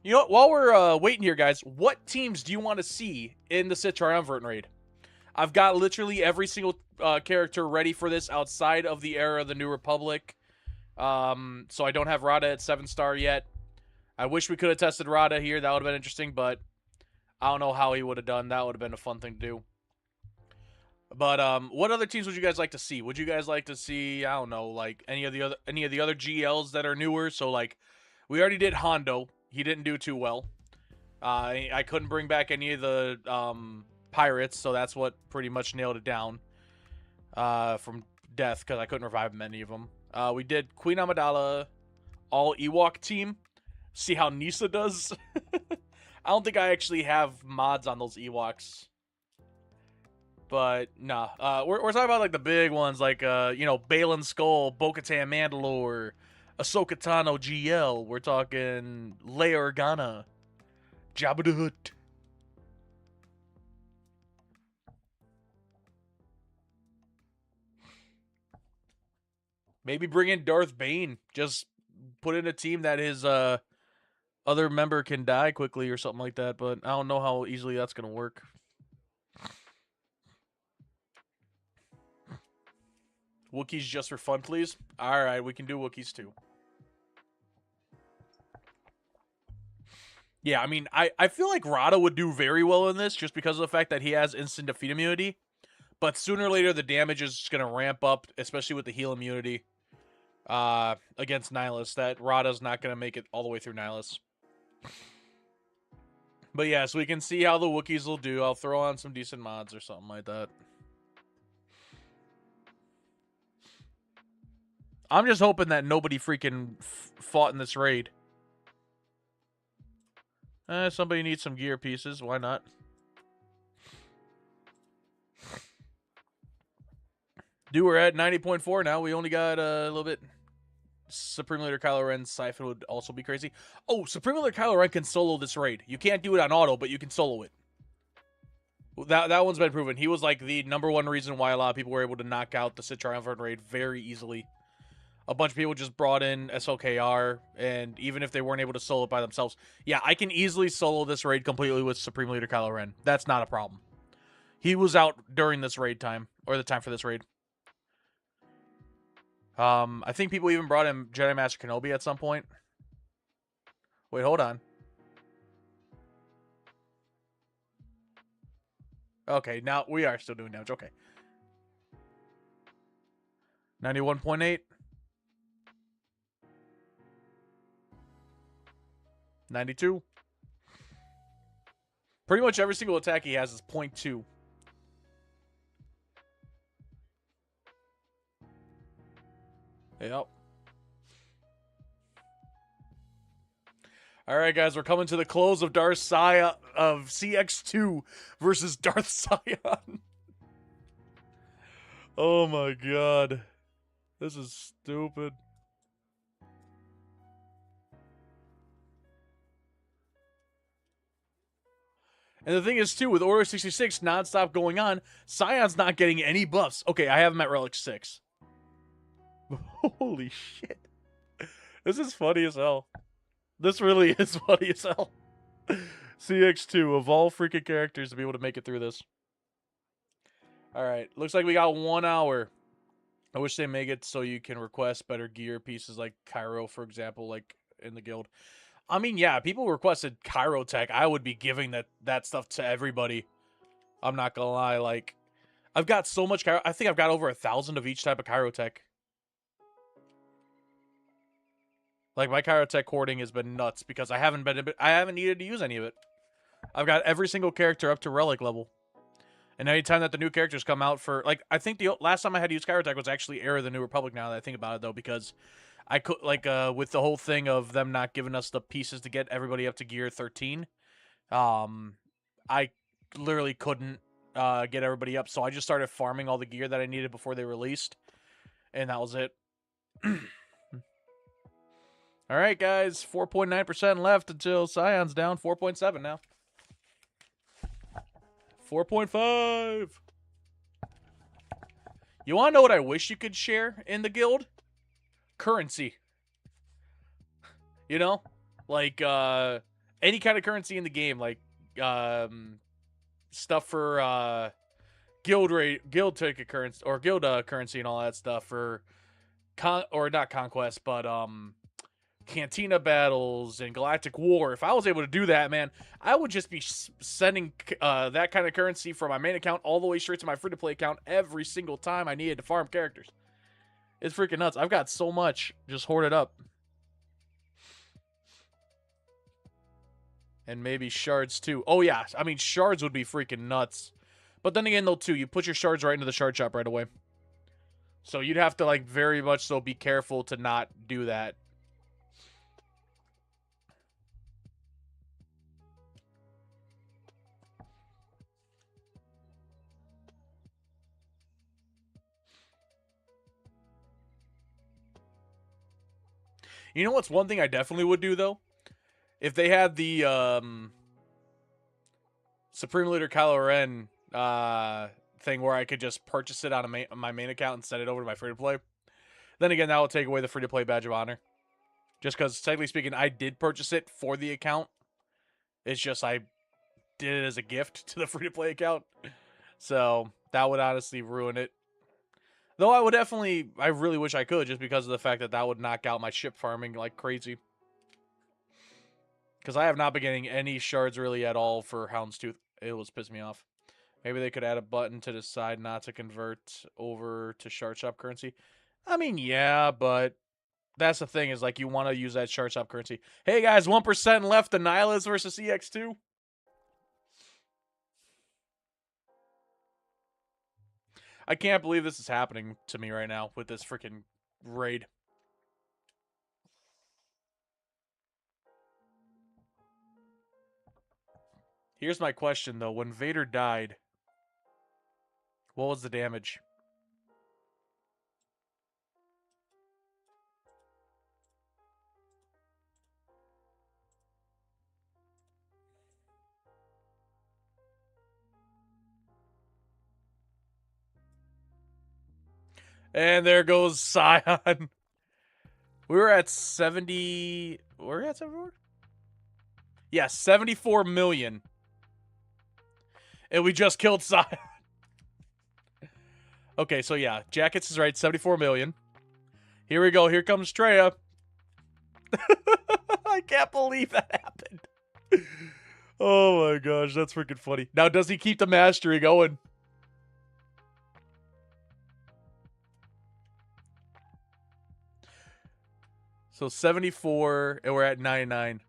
You know what? While we're waiting here, guys, what teams do you want to see in the Sith Triumvirate raid? I've got literally every single character ready for this outside of the era of the New Republic. So I don't have Rada at 7-star yet. I wish we could have tested Rada here. That would have been interesting, but I don't know how he would have done. That would have been a fun thing to do. But what other teams would you guys like to see? Would you guys like to see, I don't know, like any of the other GLs that are newer? So like, we already did Hondo. He didn't do too well. I couldn't bring back any of the pirates, so that's what pretty much nailed it down from death, because I couldn't revive many of them. We did Queen Amidala, all Ewok team. See how Nisa does. I don't think I actually have mods on those Ewoks. But, nah. We're talking about, like, the big ones, like, you know, Balin Skull, Bo-Katan Mandalore, Ahsoka Tano GL. We're talking Leia Organa, Jabba the Hutt. Maybe bring in Darth Bane. Just put in a team that his other member can die quickly or something like that. But I don't know how easily that's going to work. Wookiees just for fun, please? Alright, we can do Wookiees too. Yeah, I mean, I feel like Rada would do very well in this just because of the fact that he has instant defeat immunity. But sooner or later, the damage is just going to ramp up, especially with the heal immunity against Nihilus. That Rada's not going to make it all the way through Nihilus. But yeah, so we can see how the Wookiees will do. I'll throw on some decent mods or something like that. I'm just hoping that nobody freaking fought in this raid. Somebody needs some gear pieces. Why not? Dude, we're at 90.4 now. We only got a little bit. Supreme Leader Kylo Ren's Siphon would also be crazy. Oh, Supreme Leader Kylo Ren can solo this raid. You can't do it on auto, but you can solo it. That one's been proven. He was like the #1 reason why a lot of people were able to knock out the Sith Triumvirate raid very easily. a bunch of people just brought in SLKR, and even if they weren't able to solo it by themselves, yeah, I can easily solo this raid completely with Supreme Leader Kylo Ren. That's not a problem. He was out during this raid time, or the time for this raid. I think people even brought in Jedi Master Kenobi at some point. Wait, hold on. Okay, now we are still doing damage. Okay. 91.8. 92. Pretty much every single attack he has is 0.2. Yep. All right, guys, we're coming to the close of CX2 versus Darth Sion. Oh my god. This is stupid. And the thing is, too, with Order 66 nonstop going on, Sion's not getting any buffs. Okay, I have him at Relic 6. Holy shit. This is funny as hell. This really is funny as hell. CX2, of all freaking characters to be able to make it through this. Alright, looks like we got 1 hour. I wish they make it so you can request better gear pieces like Cairo, for example, like in the guild. I mean, yeah, people requested Cairo tech. I would be giving that stuff to everybody. I'm not gonna lie. Like, I've got so much Cairo. I think I've got over 1,000 of each type of Cairo tech. Like, my Cairo tech hoarding has been nuts because I haven't needed to use any of it. I've got every single character up to relic level. And anytime that the new characters come out for, like, I think the last time I had to use Cairo tech was actually Era of the New Republic, now that I think about it, though, because I could, like, with the whole thing of them not giving us the pieces to get everybody up to gear 13, I literally couldn't get everybody up, so I just started farming all the gear that I needed before they released, and that was it. All right, guys, 4.9% left until Sion's down. 4.7 now. 4.5. You want to know what I wish you could share in the guild? Currency. You know? Like, any kind of currency in the game. Like, stuff for, guild ticket currency, or guild currency and all that stuff for, or not conquest, but, Cantina battles and Galactic War. If I was able to do that, man, I would just be sending that kind of currency from my main account all the way straight to my free-to-play account every single time I needed to farm characters. It's freaking nuts. I've got so much just hoarded up. And maybe shards, too. Oh, yeah. I mean, shards would be freaking nuts. But then again, though, too, you put your shards right into the shard shop right away. So you'd have to, like, very much so be careful to not do that. You know what's one thing I definitely would do, though? If they had the Supreme Leader Kylo Ren thing where I could just purchase it on my main account and send it over to my free-to-play, then again, that will take away the free-to-play badge of honor. Just because, technically speaking, I did purchase it for the account. It's just I did it as a gift to the free-to-play account. So, that would honestly ruin it. Though I really wish I could, just because of the fact that that would knock out my ship farming like crazy. Because I have not been getting any shards really at all for Houndstooth. It was pissing me off. Maybe they could add a button to decide not to convert over to shard shop currency. I mean, yeah, but that's the thing, is like you want to use that shard shop currency. Hey guys, 1% left to Nihilus versus CX2. I can't believe this is happening to me right now with this freaking raid. Here's my question, though. When Vader died, what was the damage? And there goes Sion. We were at 70... Were we at 74? Yeah, 74 million. And we just killed Sire. Okay, so yeah, Jackets is right, 74 million. Here we go, here comes Treya. I can't believe that happened. Oh my gosh, that's freaking funny. Now, does he keep the mastery going? So 74, and we're at 99.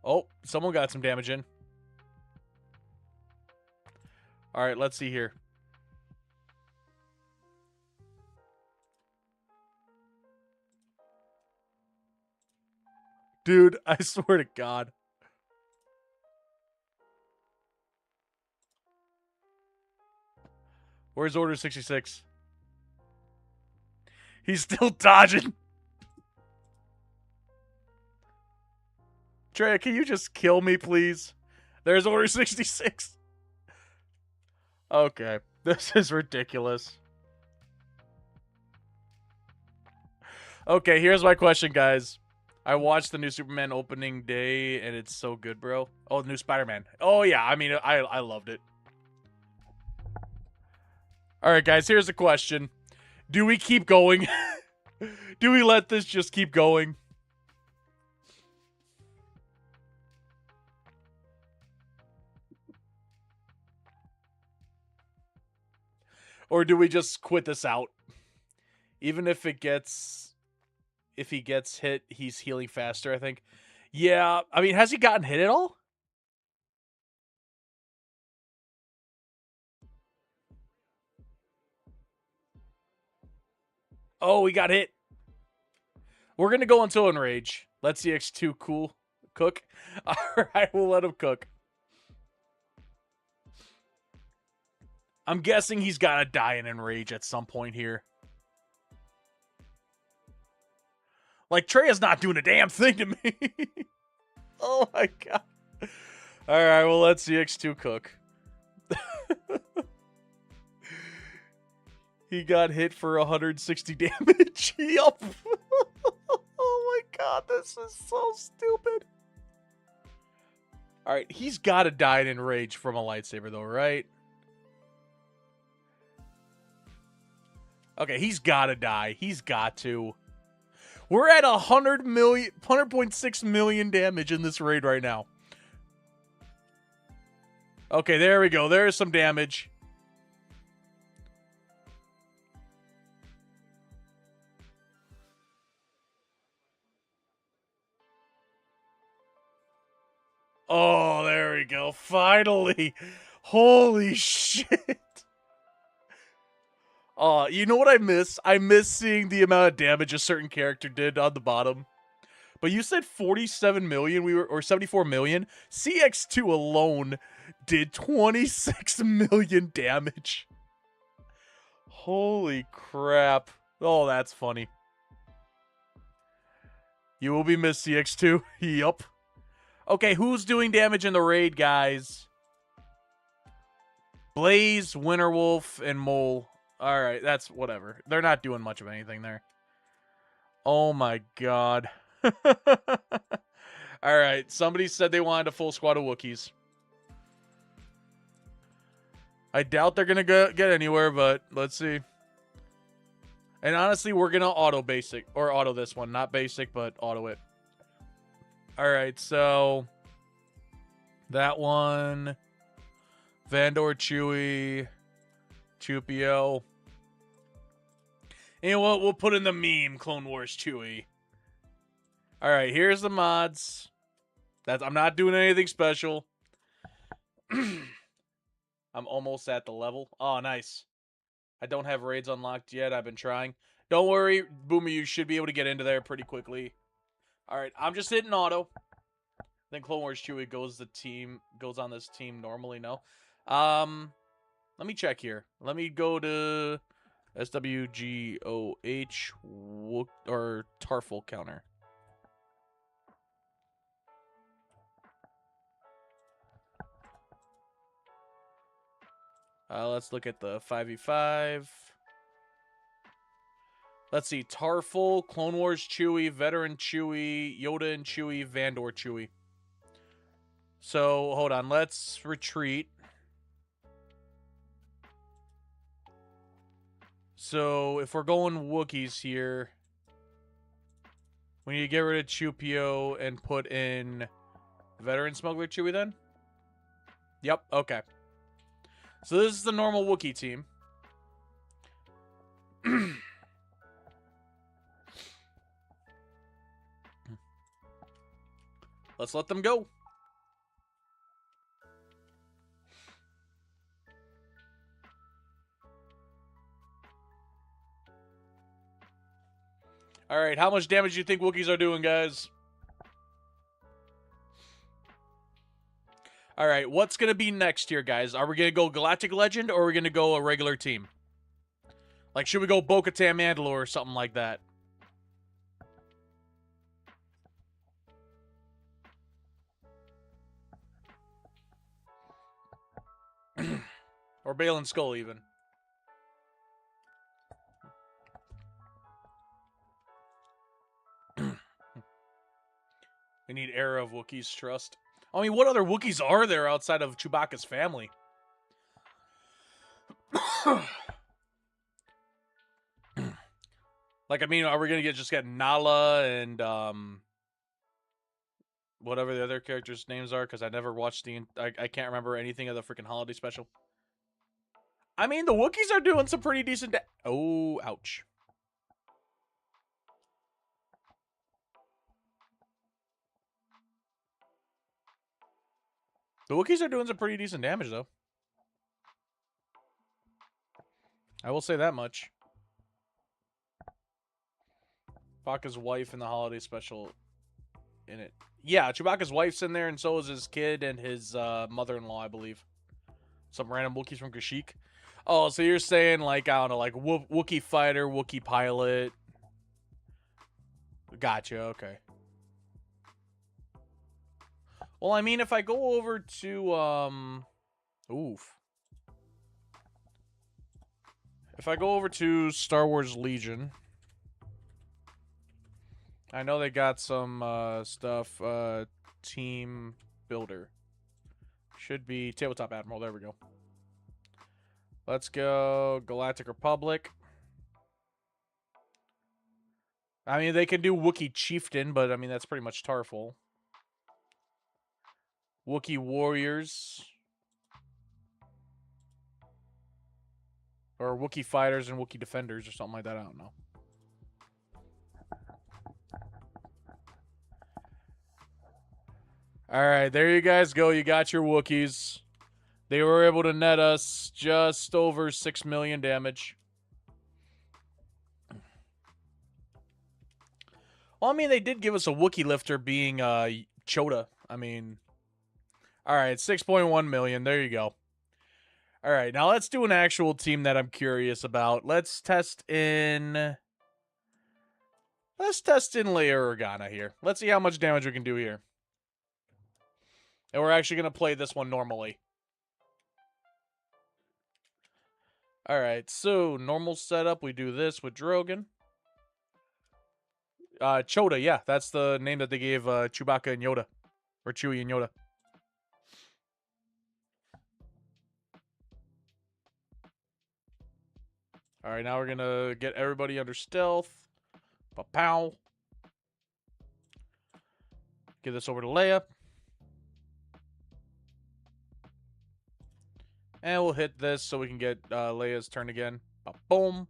Oh, someone got some damage in. All right, let's see here. Dude, I swear to God. Where's Order 66? He's still dodging. Treya, can you just kill me, please? There's Order 66. Okay, this is ridiculous. Okay, here's my question, guys. I watched the new Superman opening day, and it's so good, bro. Oh, the new Spider-Man. Oh, yeah, I mean, I loved it. All right, guys, here's the question. Do we keep going? Do we let this just keep going? Or do we just quit this out? Even if it gets... If he gets hit, he's healing faster, I think. Yeah, I mean, has he gotten hit at all? Oh, he got hit. We're going to go until Enrage. Let's see X2 cool. Cook. All right, we'll let him cook. I'm guessing he's got to die in Enrage at some point here. Like, Treya's not doing a damn thing to me. Oh, my God. All right, well, let's see X2 cook. He got hit for 160 damage. Yup. Oh, my God, this is so stupid. All right, he's got to die in Rage from a lightsaber, though, right? Okay, he's got to die. He's got to. We're at 100.6 million damage in this raid right now. Okay, there we go. There's some damage. Oh, there we go. Finally. Holy shit. You know what I miss? I miss seeing the amount of damage a certain character did on the bottom. But you said 47 million, or 74 million. CX2 alone did 26 million damage. Holy crap. Oh, that's funny. You will be missed, CX2. Yup. Okay, who's doing damage in the raid, guys? Blaze, Winterwolf, and Mole. Alright, that's whatever. They're not doing much of anything there. Oh my God. Alright, somebody said they wanted a full squad of Wookiees. I doubt they're going to get anywhere, but let's see. And honestly, we're going to auto basic, or auto this one. Not basic, but auto it. Alright, so that one, Vandor, Chewie, Chupio. And we'll put in the meme, Clone Wars Chewie. Alright, here's the mods. I'm not doing anything special. I'm almost at the level. Oh, nice. I don't have raids unlocked yet. I've been trying. Don't worry, Boomer, you should be able to get into there pretty quickly. Alright, I'm just hitting auto. Then Clone Wars Chewie goes on this team normally, no. Let me check here. Let me go to SWGOH or Tarful counter. Let's look at the 5v5. Let's see. Tarful, Clone Wars Chewie, Veteran Chewie, Yoda and Chewie, Vandor Chewie. So, hold on. Let's retreat. So, if we're going Wookiees here, we need to get rid of Chewpio and put in Veteran Smuggler Chewie then? Yep, okay. So this is the normal Wookiee team. Let's let them go. Alright, how much damage do you think Wookiees are doing, guys? Alright, what's going to be next here, guys? Are we going to go Galactic Legend, or are we going to go a regular team? Like, should we go Bo-Katan Mandalore or something like that? Or Bale and Skull, even. We need Era of Wookiees Trust. I mean, what other Wookiees are there outside of Chewbacca's family? Like, I mean, are we going to just get Nala and, whatever the other characters' names are? Because I never watched I can't remember anything of the freaking holiday special. I mean, the Wookiees are doing some pretty decent oh, ouch. The Wookiees are doing some pretty decent damage, though. I will say that much. Chewbacca's wife in the holiday special in it. Yeah, Chewbacca's wife's in there, and so is his kid and his mother-in-law, I believe. Some random Wookiees from Kashyyyk. Oh, so you're saying, like, I don't know, like Wookiee fighter, Wookiee pilot. Gotcha, okay. Well, I mean, if I go over to, oof. If I go over to Star Wars Legion, I know they got some stuff. Team Builder. Should be Tabletop Admiral. There we go. Let's go Galactic Republic. I mean, they can do Wookiee Chieftain, but I mean, that's pretty much Tarful. Wookiee Warriors. Or Wookiee Fighters and Wookiee Defenders or something like that. I don't know. Alright, there you guys go. You got your Wookiees. They were able to net us just over 6 million damage. Well, I mean, they did give us a Wookiee lifter being Chota. I mean, alright, 6.1 million. There you go. Alright, now let's do an actual team that I'm curious about. Let's test in Leia Organa here. Let's see how much damage we can do here. And we're actually going to play this one normally. Alright, so normal setup. We do this with Drogon. Chota, yeah. That's the name that they gave Chewbacca and Yoda. Or Chewie and Yoda. Alright, now we're going to get everybody under stealth. Pa-pow. Give this over to Leia. And we'll hit this so we can get Leia's turn again. Boom.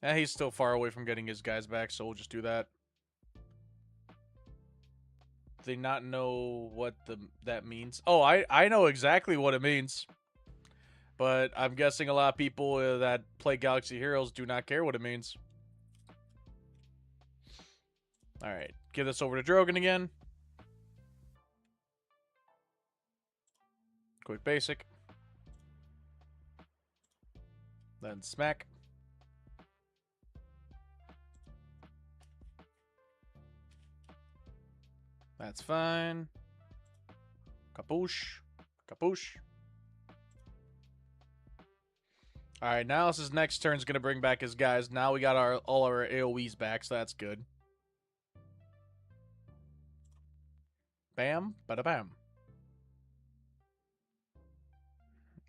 And he's still far away from getting his guys back, so we'll just do that. Do they not know what that means? Oh, I know exactly what it means. But I'm guessing a lot of people that play Galaxy Heroes do not care what it means. Alright, give this over to Drogon again. Quick basic. Then smack. That's fine. Kapoosh. Kapoosh. Alright, now his next turn's going to bring back his guys. Now we got all our AoEs back, so that's good. Bam. Bada-bam.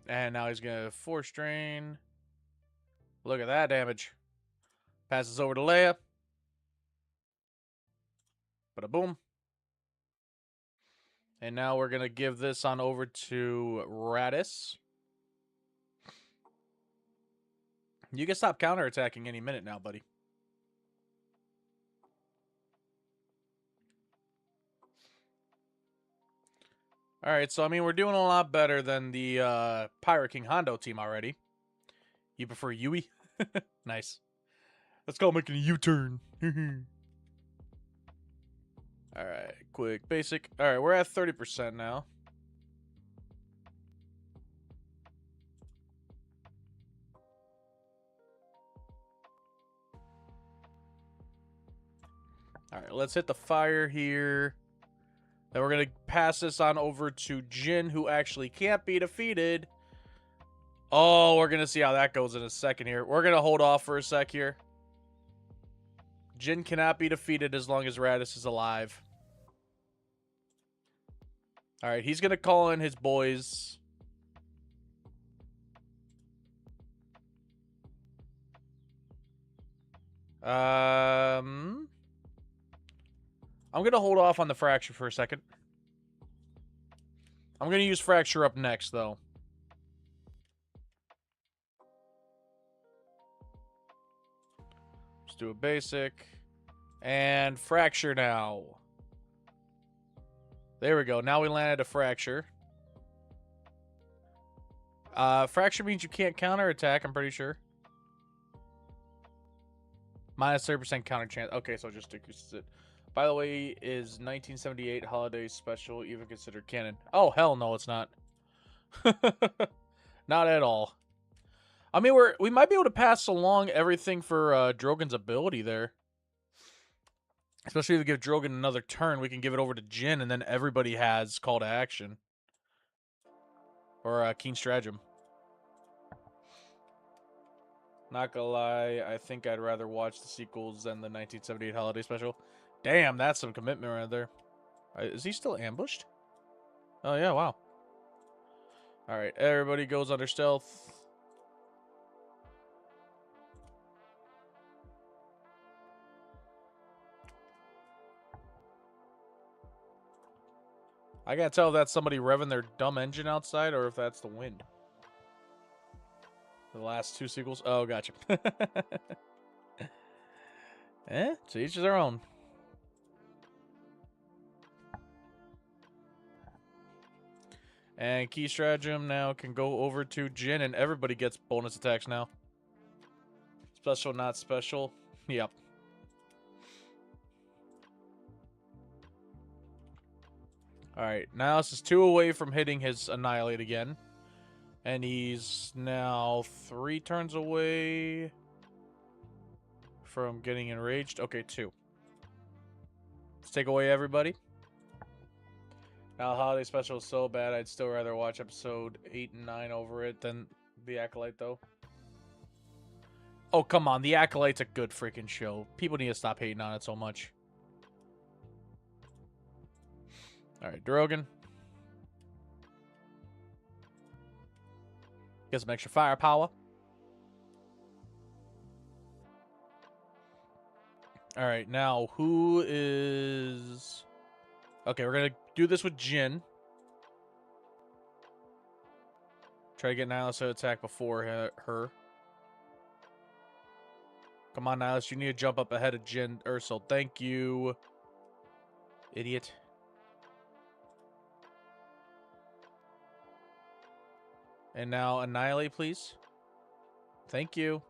And now he's going to Force Drain. Look at that damage. Passes over to Leia. Bada-boom. And now we're going to give this on over to Radis. You can stop counterattacking any minute now, buddy. Alright, so I mean, we're doing a lot better than the Pirate King Hondo team already. You prefer Yui? Nice. Let's go making a U-turn. Alright, quick, basic. Alright, we're at 30% now. Alright, let's hit the fire here. Then we're going to pass this on over to Jin, who actually can't be defeated. Oh, we're going to see how that goes in a second here. We're going to hold off for a sec here. Jin cannot be defeated as long as Radis is alive. Alright, he's going to call in his boys. I'm going to hold off on the Fracture for a second. I'm going to use Fracture up next, though. Let's do a basic. And Fracture now. There we go. Now we landed a Fracture. Fracture means you can't counterattack, I'm pretty sure. Minus 30% counter chance. Okay, so it just decreases it. By the way, is 1978 holiday special even considered canon? Oh, hell no, it's not. Not at all. I mean, we might be able to pass along everything for Drogon's ability there. Especially if we give Drogon another turn, we can give it over to Jin, and then everybody has call to action. Or Keen Stratagem. Not gonna lie, I think I'd rather watch the sequels than the 1978 holiday special. Damn, that's some commitment right there. Is he still ambushed? Oh, yeah, wow. Alright, everybody goes under stealth. I can't tell if that's somebody revving their dumb engine outside or if that's the wind. The last two sequels? Oh, gotcha. To each their own. And Key Stratagem now can go over to Jin, and everybody gets bonus attacks now. Special, not special. Yep. Alright, now this is 2 away from hitting his Annihilate again. And he's now 3 turns away from getting enraged. Okay, 2. Let's take away everybody. Now, the holiday special is so bad, I'd still rather watch episode 8 and 9 over it than The Acolyte, though. Oh, come on. The Acolyte's a good freaking show. People need to stop hating on it so much. Alright, Drogon. Get some extra firepower. Alright, now, who is... Okay, we're going to do this with Jin. Try to get Nihilus to attack before her. Come on, Nihilus. You need to jump up ahead of Jin Ursul. Thank you. Idiot. And now Annihilate, please. Thank you.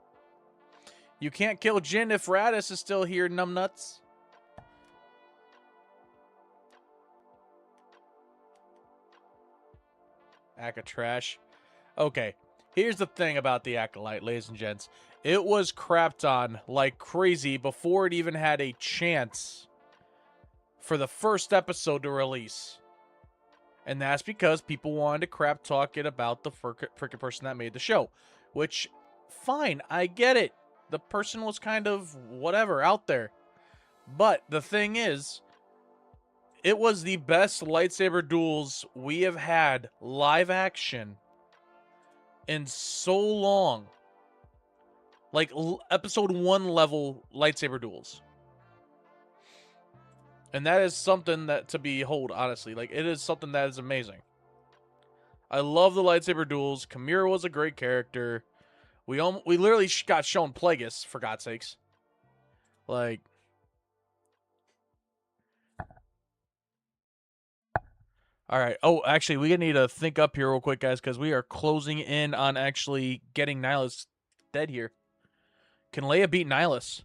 You can't kill Jin if Radis is still here, numbnuts. Act of trash. Okay, here's the thing about the Acolyte, ladies and gents. It was crapped on like crazy before it even had a chance for the first episode to release. And that's because people wanted to crap talk it about the frickin' person that made the show. Which, fine, I get it. The person was kind of whatever out there. But the thing is, it was the best lightsaber duels we have had live action in so long. Like episode 1 level lightsaber duels. And that is something that to behold, honestly. Like, it is something that is amazing. I love the lightsaber duels. Chimera was a great character. We literally got shown Plagueis, for God's sakes. Like, all right. Oh, actually, we need to think up here real quick, guys, because we are closing in on actually getting Nihilus dead here. Can Leia beat Nihilus?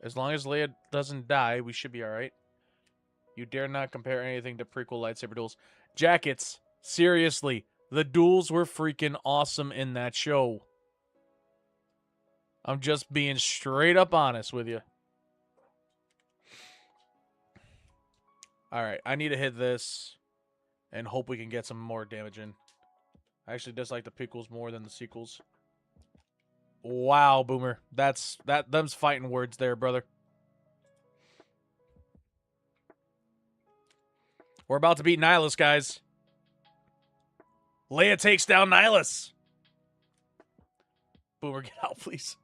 As long as Leia doesn't die, we should be all right. You dare not compare anything to prequel lightsaber duels. Jackets, seriously, the duels were freaking awesome in that show. I'm just being straight up honest with you. All right, I need to hit this and hope we can get some more damage in. I actually dislike the prequels more than the sequels. Wow, Boomer. Them's fighting words there, brother. We're about to beat Nihilus, guys. Leia takes down Nihilus. Boomer, get out, please.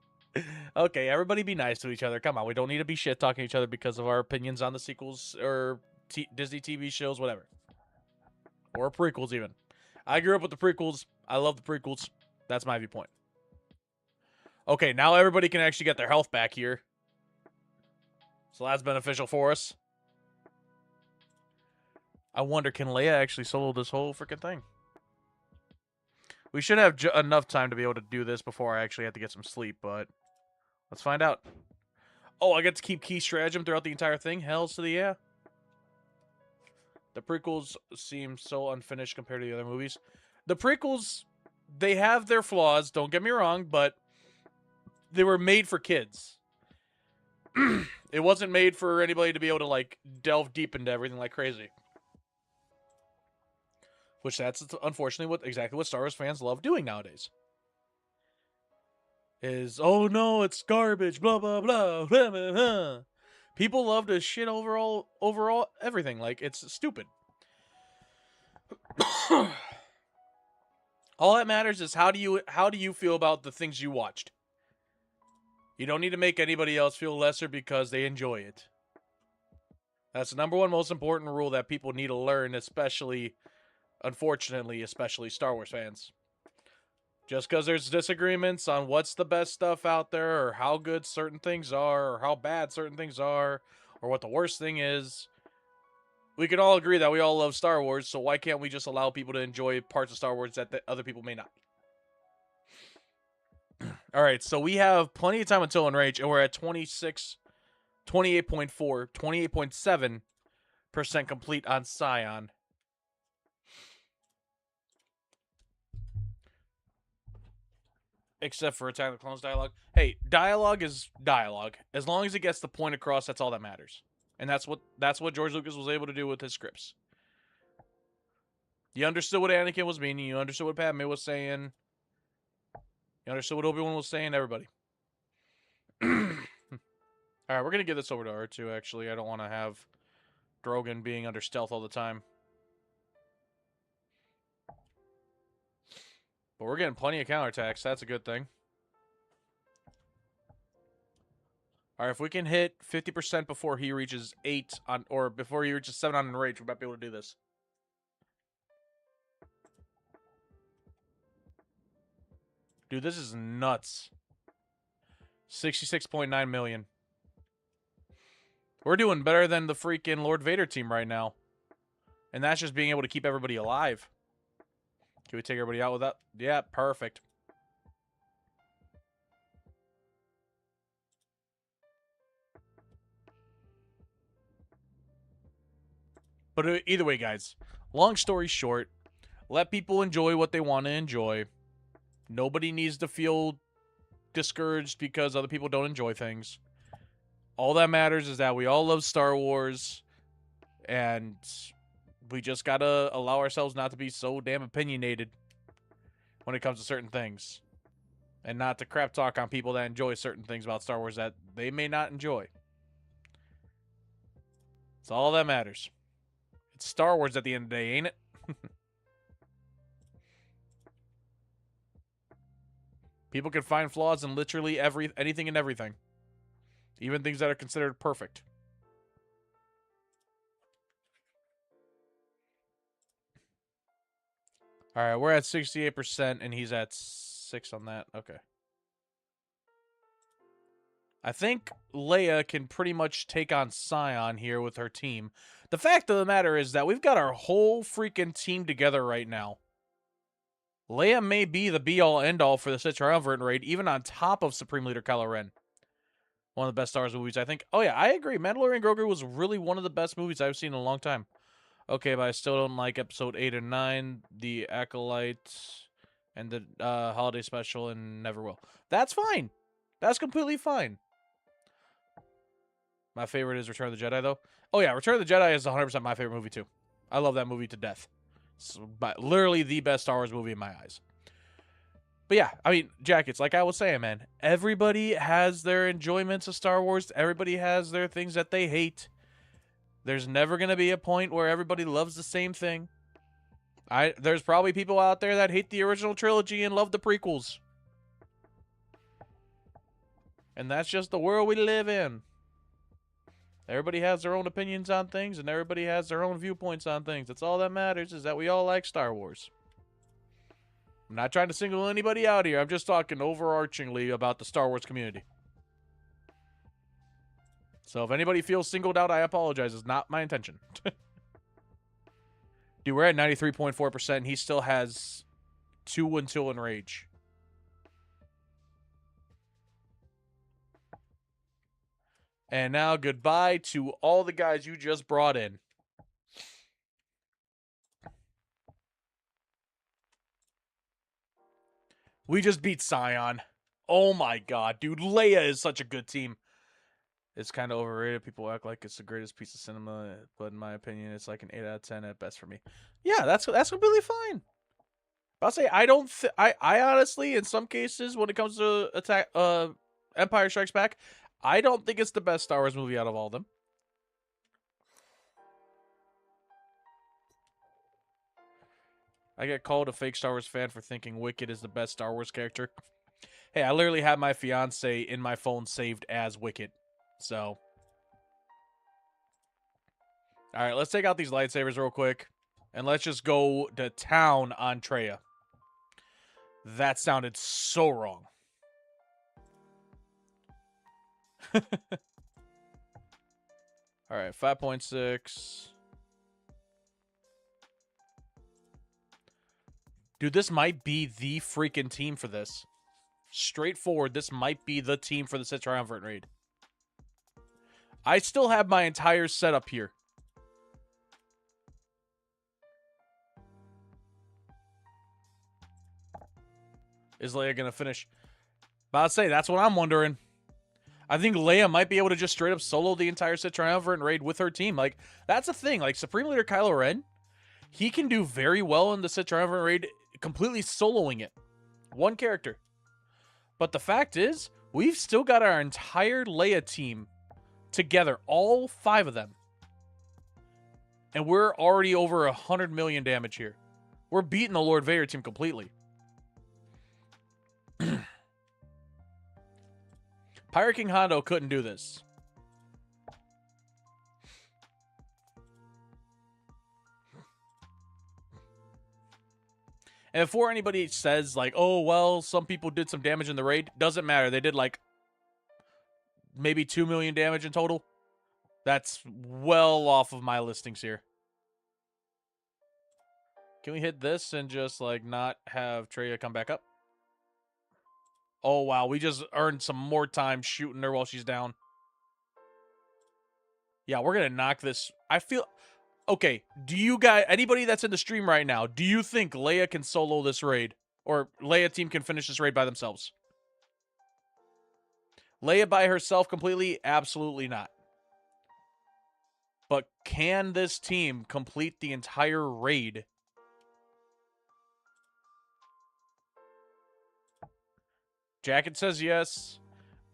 Okay, everybody be nice to each other. Come on, we don't need to be shit-talking each other because of our opinions on the sequels or Disney TV shows, whatever. Or prequels, even. I grew up with the prequels. I love the prequels. That's my viewpoint. Okay, now everybody can actually get their health back here. So that's beneficial for us. I wonder, can Leia actually solo this whole freaking thing? We should have enough time to be able to do this before I actually have to get some sleep, but let's find out. Oh, I get to keep key stratagem throughout the entire thing? Hells to the yeah. The prequels seem so unfinished compared to the other movies. The prequels, they have their flaws, don't get me wrong, but they were made for kids. It wasn't made for anybody to be able to, like, delve deep into everything like crazy. Which that's unfortunately exactly what Star Wars fans love doing nowadays. Is, oh no, it's garbage, blah, blah, blah, blah, blah, blah. People love to shit overall everything. Like, it's stupid. All that matters is how do you feel about the things you watched? You don't need to make anybody else feel lesser because they enjoy it. That's the number one most important rule that people need to learn, especially, unfortunately, especially Star Wars fans. Just because there's disagreements on what's the best stuff out there, or how good certain things are, or how bad certain things are, or what the worst thing is, we can all agree that we all love Star Wars, so why can't we just allow people to enjoy parts of Star Wars that other people may not? Alright, so we have plenty of time until Enrage, and we're at 28.4, 28.7% complete on Scion. Except for Attack of the Clones dialogue. Hey, dialogue is dialogue. As long as it gets the point across, that's all that matters. And that's what George Lucas was able to do with his scripts. You understood what Anakin was meaning. You understood what Padme was saying. You understood what Obi-Wan was saying. Everybody. Alright, we're going to give this over to R2, actually. I don't want to have Drogon being under stealth all the time. But we're getting plenty of counterattacks. That's a good thing. Alright, if we can hit 50% before he reaches 8 on, or before he reaches 7 on Enrage, we might be able to do this. Dude, this is nuts. 66.9 million. We're doing better than the freaking Lord Vader team right now. And that's just being able to keep everybody alive. Can we take everybody out with that? Yeah, perfect. But either way, guys, long story short, Let people enjoy what they want to enjoy. Nobody needs to feel discouraged because other people don't enjoy things. All that matters is that we all love Star Wars, and we just gotta allow ourselves not to be so damn opinionated when it comes to certain things. And not to crap talk on people that enjoy certain things about Star Wars that they may not enjoy. It's all that matters. It's Star Wars at the end of the day, ain't it? People can find flaws in literally anything and everything. Even things that are considered perfect. Alright, we're at 68% and he's at 6 on that. Okay. I think Leia can pretty much take on Scion here with her team. The fact of the matter is that we've got our whole freaking team together right now. Leia may be the be-all, end-all for the Sith Triumvirate raid, even on top of Supreme Leader Kylo Ren. One of the best Star Wars movies, I think. Oh yeah, I agree. Mandalorian Grogu was really one of the best movies I've seen in a long time. Okay, but I still don't like Episode 8 and 9, The Acolyte, and the Holiday Special, and never will. That's fine. That's completely fine. My favorite is Return of the Jedi, though. Oh yeah, Return of the Jedi is 100% my favorite movie, too. I love that movie to death. It's literally the best Star Wars movie in my eyes. But yeah, I mean, Jackets, like I was saying, man, everybody has their enjoyments of Star Wars. Everybody has their things that they hate. There's never going to be a point where everybody loves the same thing. There's probably people out there that hate the original trilogy and love the prequels. And that's just the world we live in. Everybody has their own opinions on things, and everybody has their own viewpoints on things. That's all that matters, is that we all like Star Wars. I'm not trying to single anybody out here. I'm just talking overarchingly about the Star Wars community. So if anybody feels singled out, I apologize. It's not my intention. Dude, we're at 93.4%, and he still has 2 until Enrage. And now goodbye to all the guys you just brought in. We just beat Scion. Oh my god, dude. Leia is such a good team. It's kind of overrated. People act like it's the greatest piece of cinema, but in my opinion, it's like an 8 out of 10 at best for me. Yeah, that's completely fine. I'll say I don't. I honestly, in some cases, when it comes to Empire Strikes Back, I don't think it's the best Star Wars movie out of all of them. I get called a fake Star Wars fan for thinking Wicket is the best Star Wars character. Hey, I literally have my fiance in my phone saved as Wicket. So. Alright, let's take out these lightsabers real quick. And let's just go to town on Traya. That sounded so wrong. Alright, 5.6. Dude, this might be the freaking team for this. Straightforward, this might be the team for the Sith Triumvirate raid. I still have my entire setup here. Is Leia going to finish? But I'd say that's what I'm wondering. I think Leia might be able to just straight up solo the entire Sith Triumvirate raid with her team. Like, that's the thing. Like, Supreme Leader Kylo Ren, he can do very well in the Sith Triumvirate raid completely soloing it. One character. But the fact is, we've still got our entire Leia team together. All 5 of them. And we're already over 100 million damage here. We're beating the Lord Vader team completely. Pirate King Hondo couldn't do this. And before anybody says, like, oh, well, some people did some damage in the raid, doesn't matter. They did, like, maybe 2 million damage in total. That's well off of my listings here. Can we hit this and just, like, not have Traya come back up? Oh, wow. We just earned some more time shooting her while she's down. Yeah, we're going to knock this. I feel... Okay, do you guys, anybody that's in the stream right now, do you think Leia can solo this raid? Or Leia team can finish this raid by themselves? Leia by herself completely? Absolutely not. But can this team complete the entire raid? Jacket says yes.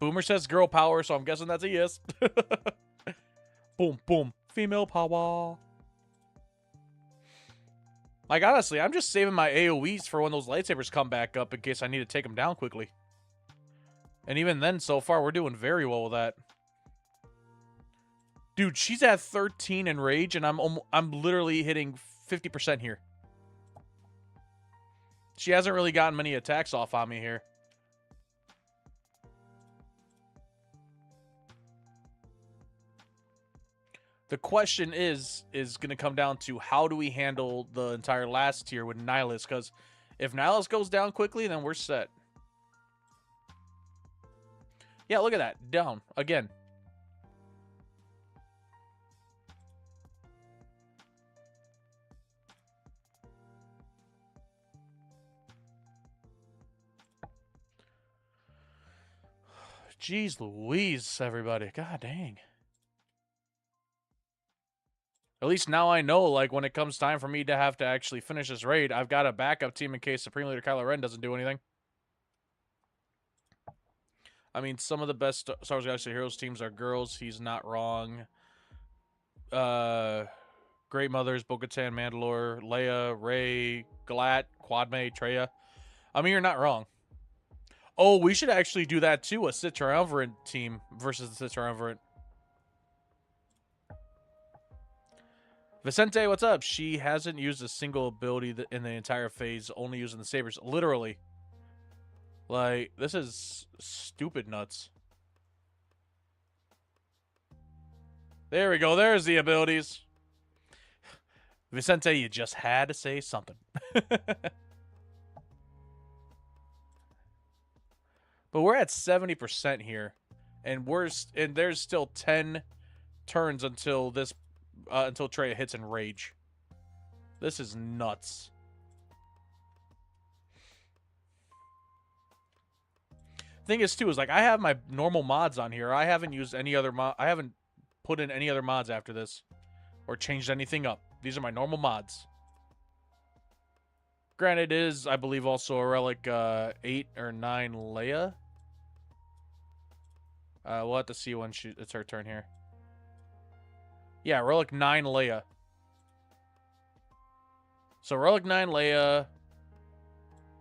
Boomer says girl power, so I'm guessing that's a yes. Boom, boom. Female power. Like, honestly, I'm just saving my AoEs for when those lightsabers come back up in case I need to take them down quickly. And even then, so far, we're doing very well with that. Dude, she's at 13 in rage, and I'm literally hitting 50% here. She hasn't really gotten many attacks off on me here. The question is going to come down to how do we handle the entire last tier with Nihilus, because if Nihilus goes down quickly, then we're set. Yeah, look at that. Down. Again. Jeez Louise, everybody. God dang. At least now I know, like, when it comes time for me to have to actually finish this raid, I've got a backup team in case Supreme Leader Kylo Ren doesn't do anything. I mean, some of the best Star Wars Galaxy Heroes teams are girls. He's not wrong. Great Mothers, Bo-Katan, Mandalore, Leia, Rey, Galat, Quadme, Treya. I mean, you're not wrong. Oh, we should actually do that too. A Sith Triumvirate team versus the Sith Triumvirate. Vicente, what's up? She hasn't used a single ability in the entire phase, only using the sabers. Literally. Like, this is stupid nuts. There we go. There's the abilities. Vicente, you just had to say something. But we're at 70% here, and there's still 10 turns until until Treya hits in rage. This is nuts. Thing is too is like I have my normal mods on here. I haven't used any other I haven't put in any other mods after this or changed anything up. These are my normal mods. Granted, it is, I believe, also a relic 8 or 9 Leia. We'll have to see when it's her turn here. Yeah, relic 9 Leia. So relic 9 Leia.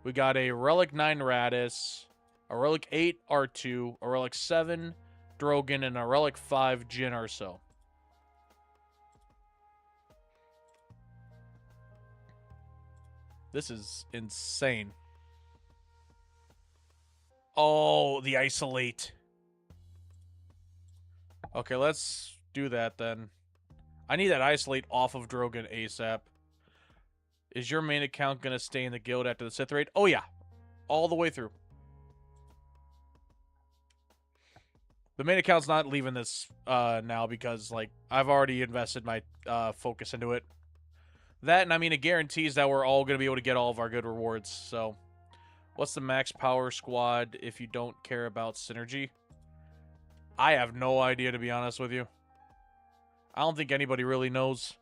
We got a relic 9 Radis, a relic 8 R2, a relic 7 Drogon, and a relic 5 Jyn Erso. This is insane. Oh, the isolate. Okay, let's do that then. I need that isolate off of Drogon ASAP. Is your main account going to stay in the guild after the Sith raid? Oh, yeah. All the way through. The main account's not leaving this now because, like, I've already invested my focus into it. That, and I mean, it guarantees that we're all going to be able to get all of our good rewards. So, what's the max power squad if you don't care about synergy? I have no idea, to be honest with you. I don't think anybody really knows.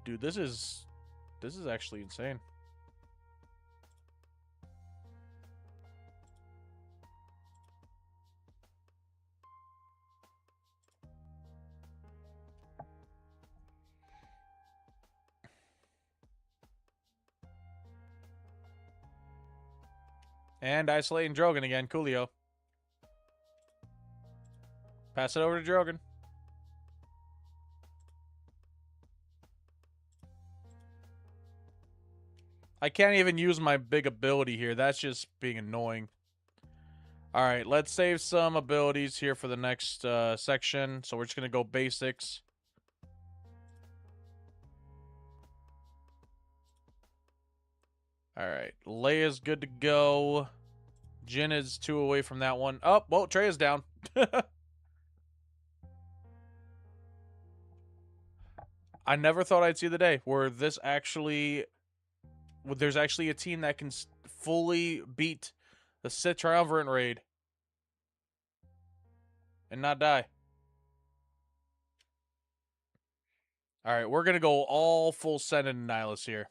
Dude, this is actually insane. And isolating Drogon again, Coolio. Pass it over to Drogon. I can't even use my big ability here. That's just being annoying. Alright, let's save some abilities here for the next section. So we're just going to go basics. Alright, Leia's good to go. Jin is 2 away from that one. Oh, well, Trey is down. I never thought I'd see the day where there's actually a team that can fully beat the Sith Triumvirate raid and not die. All right, we're gonna go all full send into Nihilus here.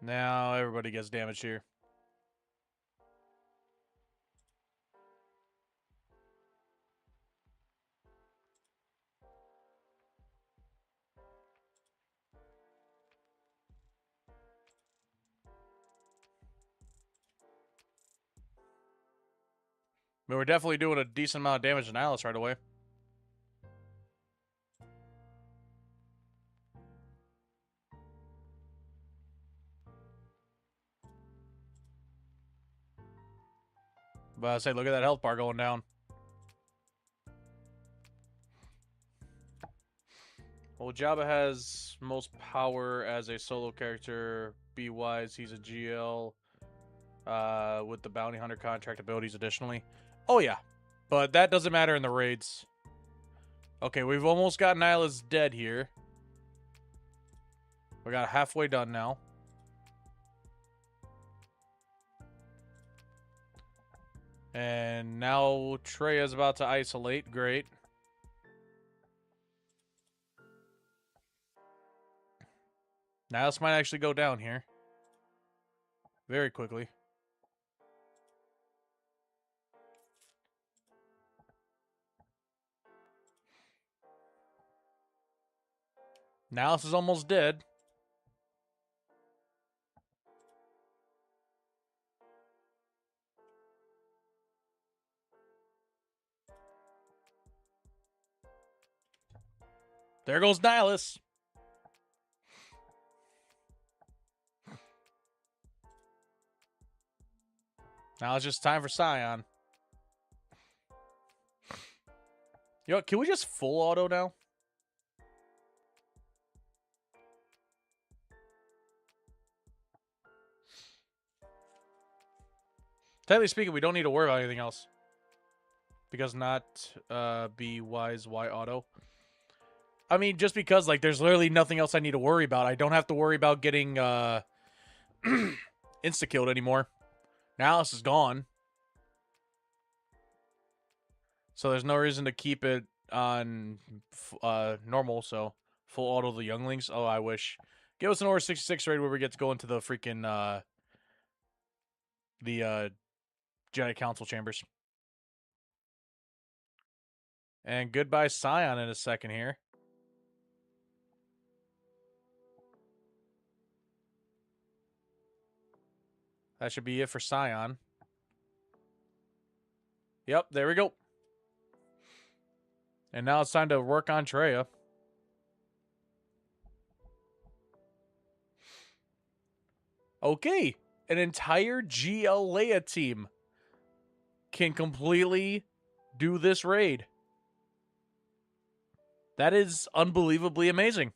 Now everybody gets damaged here. I mean, we're definitely doing a decent amount of damage to Nihilus right away. But I say, look at that health bar going down. Well, Jabba has most power as a solo character. Be wise, he's a GL with the bounty hunter contract abilities additionally. Oh yeah, but that doesn't matter in the raids. Okay, we've almost got Nihilus dead here. We got halfway done now. And now Treya's about to isolate. Great. Now this might actually go down here. Very quickly. Now this is almost dead. There goes Nihilus. Now it's just time for Scion. You know, can we just full auto now? Technically speaking, we don't need to worry about anything else. Because not be wise, Y auto. I mean, just because, like, there's literally nothing else I need to worry about. I don't have to worry about getting insta-killed anymore. Now this is gone. So there's no reason to keep it on normal, so full auto the younglings. Oh, I wish. Give us an Order 66 raid where we get to go into the freaking Jedi Council chambers. And goodbye Scion in a second here. That should be it for Scion. Yep, there we go. And now it's time to work on Treya. Okay, an entire GL Leia team can completely do this raid. That is unbelievably amazing.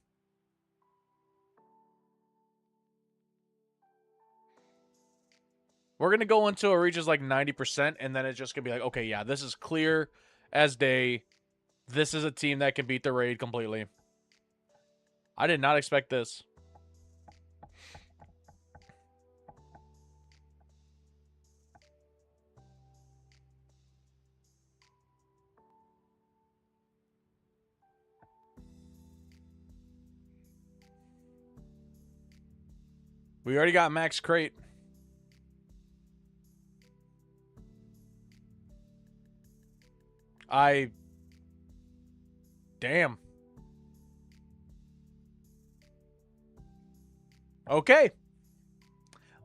We're going to go until it reaches like 90%, and then it's just going to be like, okay, yeah, this is clear as day. This is a team that can beat the raid completely. I did not expect this. We already got Max Crate. Damn. Okay.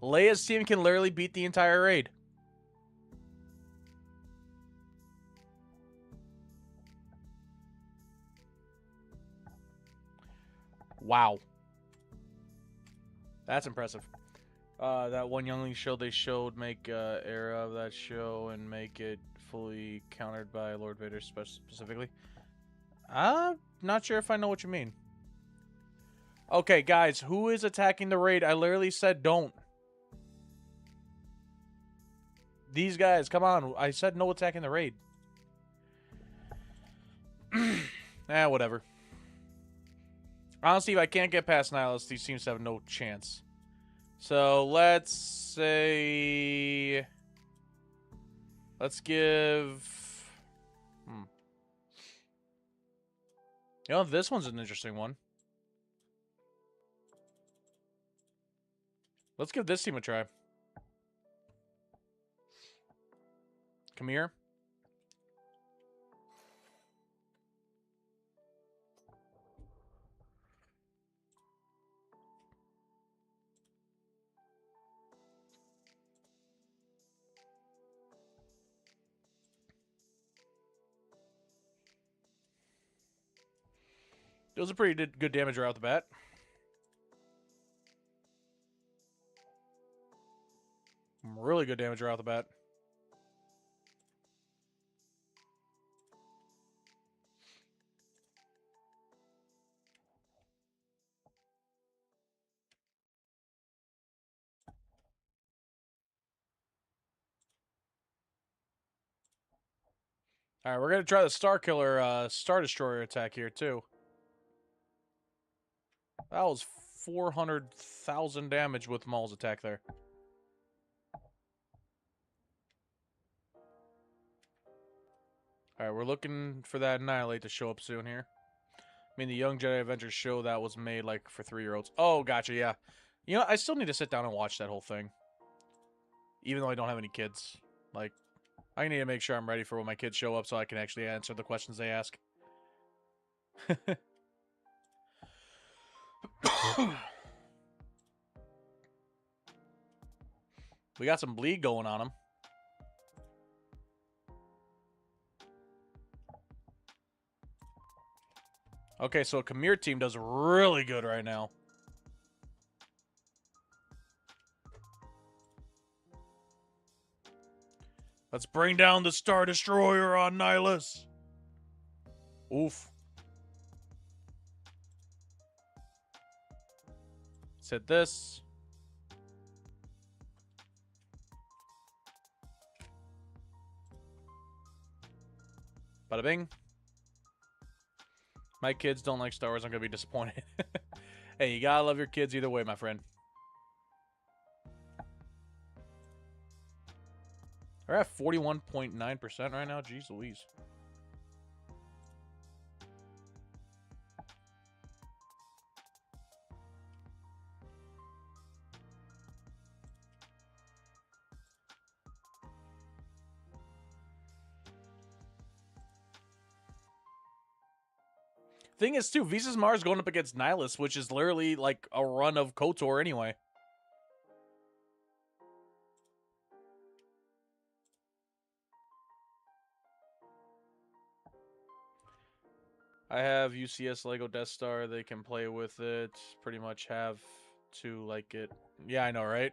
Leia's team can literally beat the entire raid. Wow. That's impressive. That one youngling show they showed, make era of that show and make it fully countered by Lord Vader specifically. Not sure if I know what you mean. Okay, guys, who is attacking the raid? I literally said don't. These guys, come on. I said no attacking the raid. Whatever. Honestly, if I can't get past Nihilus, these teams have no chance. So, let's say... Let's give... You know, this one's an interesting one. Let's give this team a try. Come here. It was a pretty good damage right off the bat. Really good damage right off the bat. Alright, we're going to try the Star Killer Star Destroyer attack here, too. That was 400,000 damage with Maul's attack there. Alright, we're looking for that Annihilate to show up soon here. I mean, the Young Jedi Adventures show that was made, like, for 3-year-olds. Oh, gotcha, yeah. You know, I still need to sit down and watch that whole thing. Even though I don't have any kids. Like, I need to make sure I'm ready for when my kids show up so I can actually answer the questions they ask. We got some bleed going on them. Okay, so a Khmer team does really good right now. Let's bring down the Star Destroyer on Nihilus. Oof. Let's hit this. Bada bing. My kids don't like Star Wars. I'm going to be disappointed. Hey, you gotta love your kids either way, my friend. We're at 41.9% right now. Jeez Louise. Thing is, too, Visas Mars going up against Nihilus, which is literally like a run of KOTOR anyway. I have UCS Lego Death Star. They can play with it. Pretty much have to like it. Yeah, I know, right?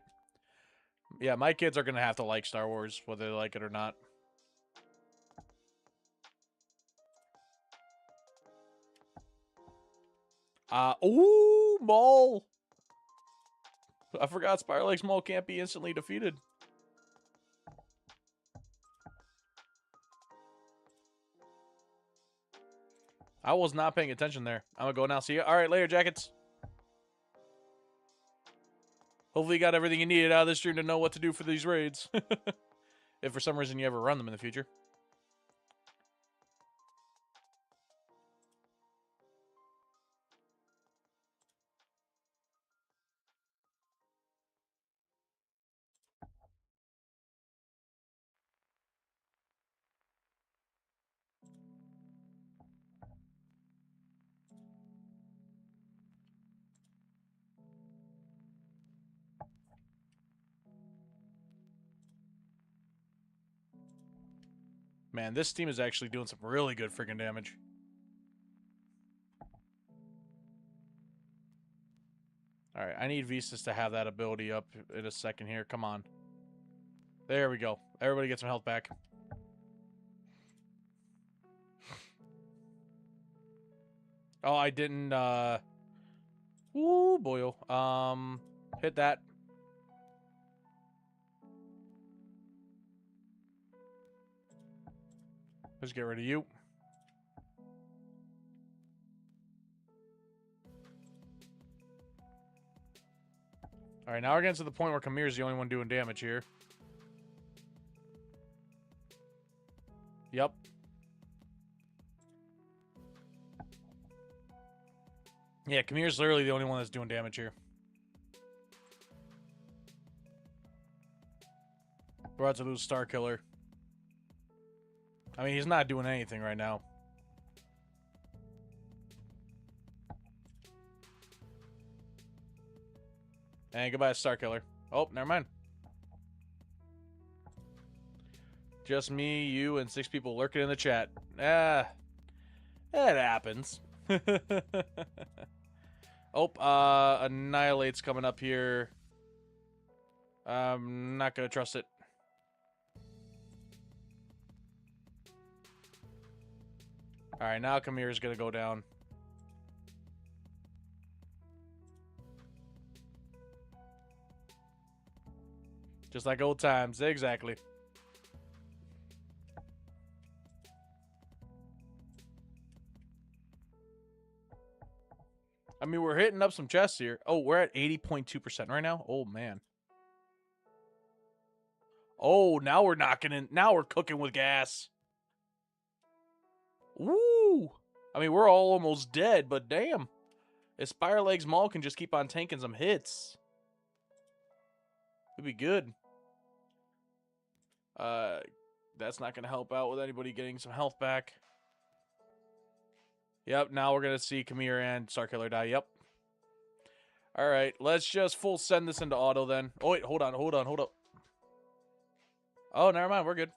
Yeah, my kids are going to have to like Star Wars, whether they like it or not. Ooh, Maul! I forgot Spirelex Maul can't be instantly defeated. I was not paying attention there. I'm going to go now. See you. All right, later, Jackets. Hopefully you got everything you needed out of this stream to know what to do for these raids. If for some reason you ever run them in the future. Man, this team is actually doing some really good freaking damage. Alright, I need Visas to have that ability up in a second here. Come on. There we go. Everybody get some health back. Oh, I didn't, Ooh, boyo. Hit that. Let's get rid of you. Alright, now we're getting to the point where Kamir's the only one doing damage here. Yep. Yeah, Kamir's literally the only one that's doing damage here. We're about to lose Star Killer. I mean, he's not doing anything right now. And goodbye, Star Killer. Oh, never mind. Just me, you, and 6 people lurking in the chat. Ah, it happens. Oh, Annihilate's coming up here. I'm not gonna trust it. Alright, now Kamir's gonna go down. Just like old times, exactly. I mean, we're hitting up some chests here. Oh, we're at 80.2% right now? Oh, man. Oh, now we're knocking in. Now we're cooking with gas. Woo! I mean, we're all almost dead, but damn. Aspire Legs Maul can just keep on tanking some hits. It'd be good. That's not going to help out with anybody getting some health back. Yep, now we're going to see Kamir and Starkiller die. Yep. All right, let's just full send this into auto then. Oh, wait, hold on. Oh, never mind. We're good.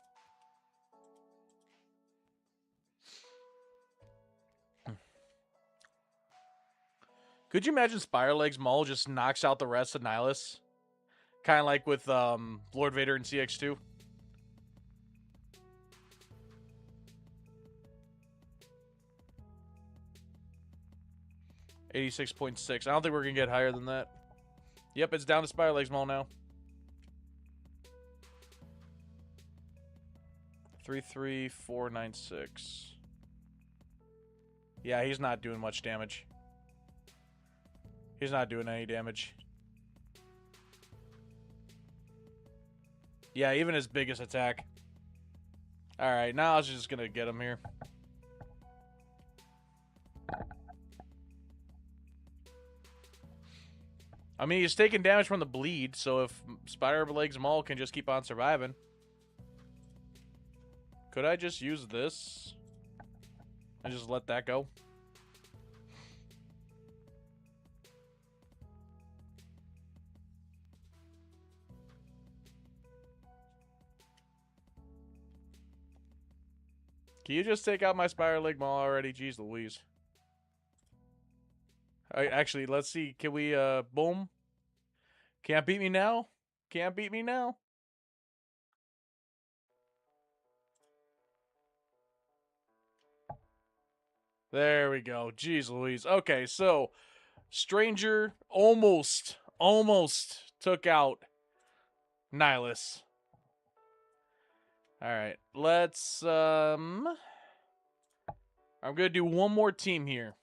Could you imagine Spire Legs Maul just knocks out the rest of Nihilus? Kind of like with Lord Vader and CX2. $86.6. I don't think we're going to get higher than that. Yep, it's down to Spire Legs Maul now. 33496. Yeah, he's not doing much damage. He's not doing any damage. Yeah, even his biggest attack. Alright, now I was just gonna get him here. I mean, he's taking damage from the bleed, so if Spire Legs Maul can just keep on surviving. Could I just use this? And just let that go? Can you just take out my Spire Leg Maul already? Jeez Louise. Alright, actually, let's see. Can we, boom? Can't beat me now? Can't beat me now? There we go. Jeez Louise. Okay, so Stranger almost took out Nihilus. Alright, let's, I'm gonna do one more team here.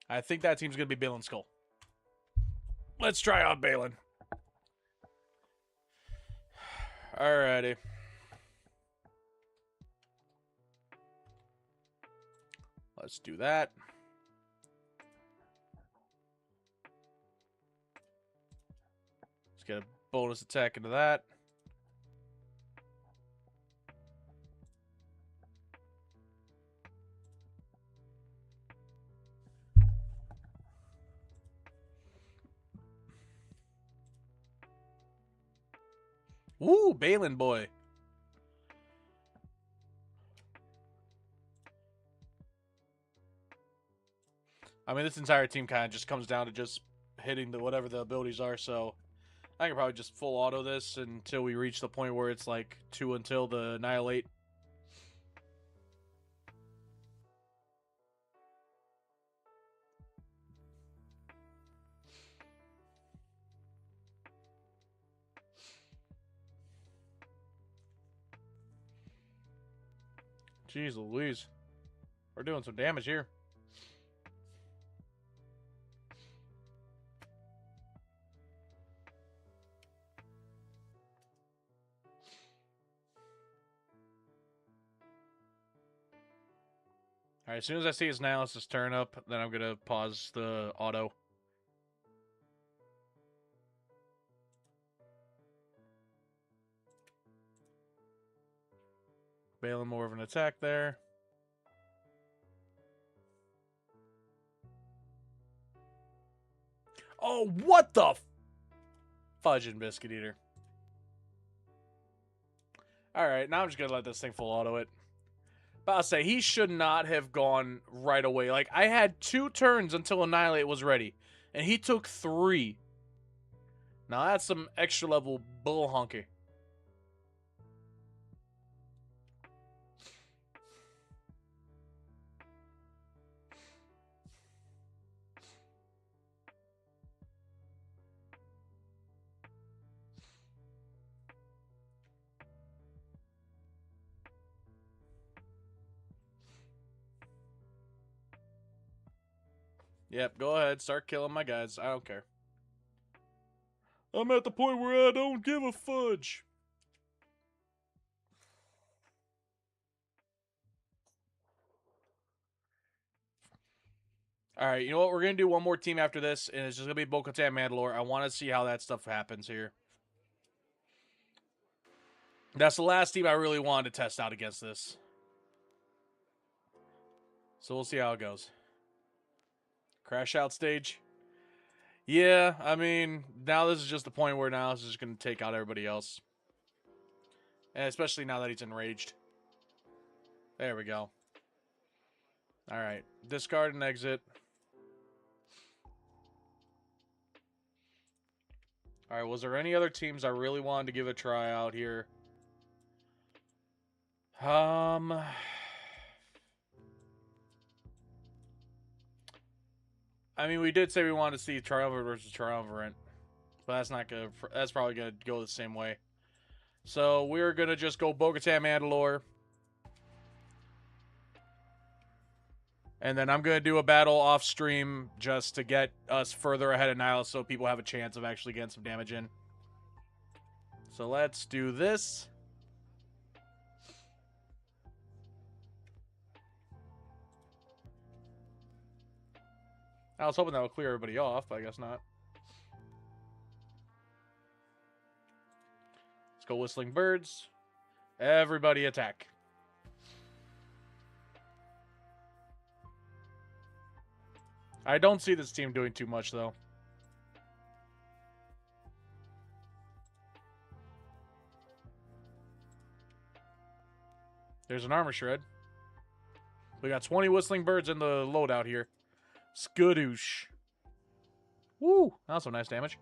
I think that team's gonna be Balin Skull. Let's try out Balin. Alrighty. Let's do that. Let's get a bonus attack into that. Woo, Balin boy. I mean, this entire team kind of just comes down to just hitting the whatever the abilities are, so I can probably just full auto this until we reach the point where it's like 2 until the Annihilate. Jeez Louise. We're doing some damage here. Alright, as soon as I see his analysis turn up, then I'm going to pause the auto. Bailing more of an attack there. Oh, what the fudge and biscuit eater. Alright, now I'm just going to let this thing full auto it. But I'll say, he should not have gone right away. Like, I had 2 turns until Annihilate was ready. And he took 3. Now that's some extra level bull honky. Yep, go ahead. Start killing my guys. I don't care. I'm at the point where I don't give a fudge. Alright, you know what? We're going to do one more team after this, and it's just going to be Bo-Katan Mandalore. I want to see how that stuff happens here. That's the last team I really wanted to test out against this. So we'll see how it goes. Crash out stage. Yeah, I mean, now this is just the point where now this is just going to take out everybody else. And especially now that he's enraged. There we go. Alright, discard and exit. Alright, was there any other teams I really wanted to give a try out here? I mean, we did say we wanted to see Triumvirate versus Triumvirate, but that's not gonna. That's probably gonna go the same way. So we're gonna just go Bo-Katan Mandalore, and then I'm gonna do a battle off stream just to get us further ahead of Nihilus, so people have a chance of actually getting some damage in. So let's do this. I was hoping that would clear everybody off, but I guess not. Let's go Whistling Birds. Everybody attack. I don't see this team doing too much, though. There's an armor shred. We got 20 Whistling Birds in the loadout here. SWGOH. Woo! That's some nice damage.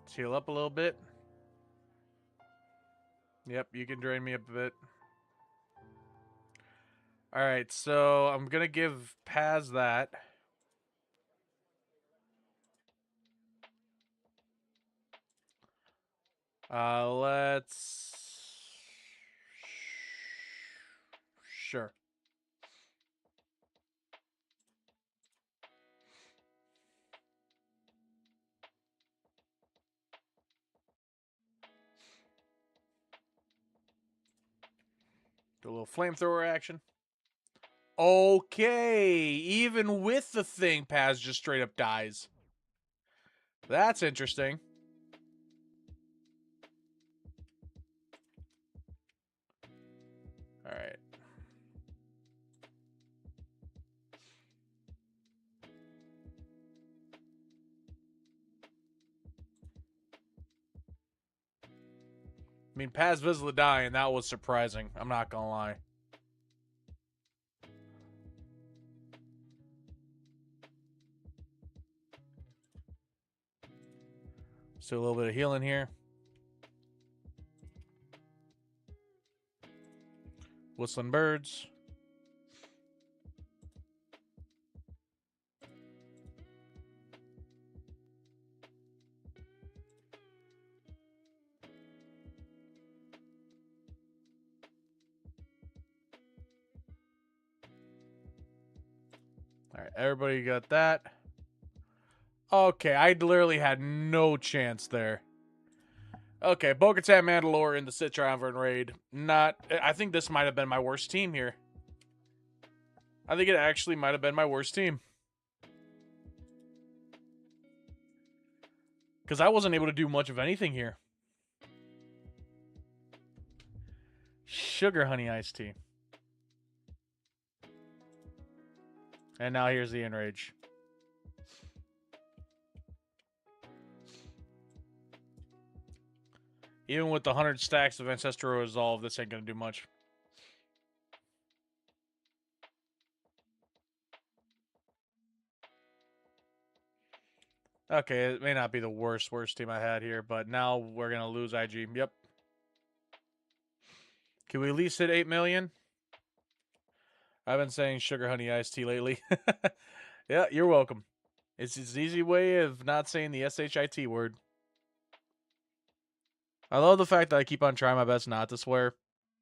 Let's heal up a little bit. Yep, you can drain me up a bit. Alright, so I'm going to give Paz that. Let's... Sure. Do a little flamethrower action. Okay, even with the thing, Paz just straight up dies. That's interesting. All right. I mean, Paz Vizsla dying, that was surprising. I'm not gonna lie. So a little bit of healing here. Whistling Birds. All right, everybody got that. Okay, I literally had no chance there. Okay, Bo-Katan, Mandalore in the Sith Triumvirate raid. I think this might have been my worst team here. I think it actually might have been my worst team. Because I wasn't able to do much of anything here. Sugar honey iced tea. And now here's the Enrage. Even with the 100 stacks of Ancestral Resolve, this ain't going to do much. Okay, it may not be the worst team I had here, but now we're going to lose IG. Yep. Can we at least hit 8 million? I've been saying sugar honey iced tea lately. Yeah, you're welcome. It's an easy way of not saying the SHIT word. I love the fact that I keep on trying my best not to swear,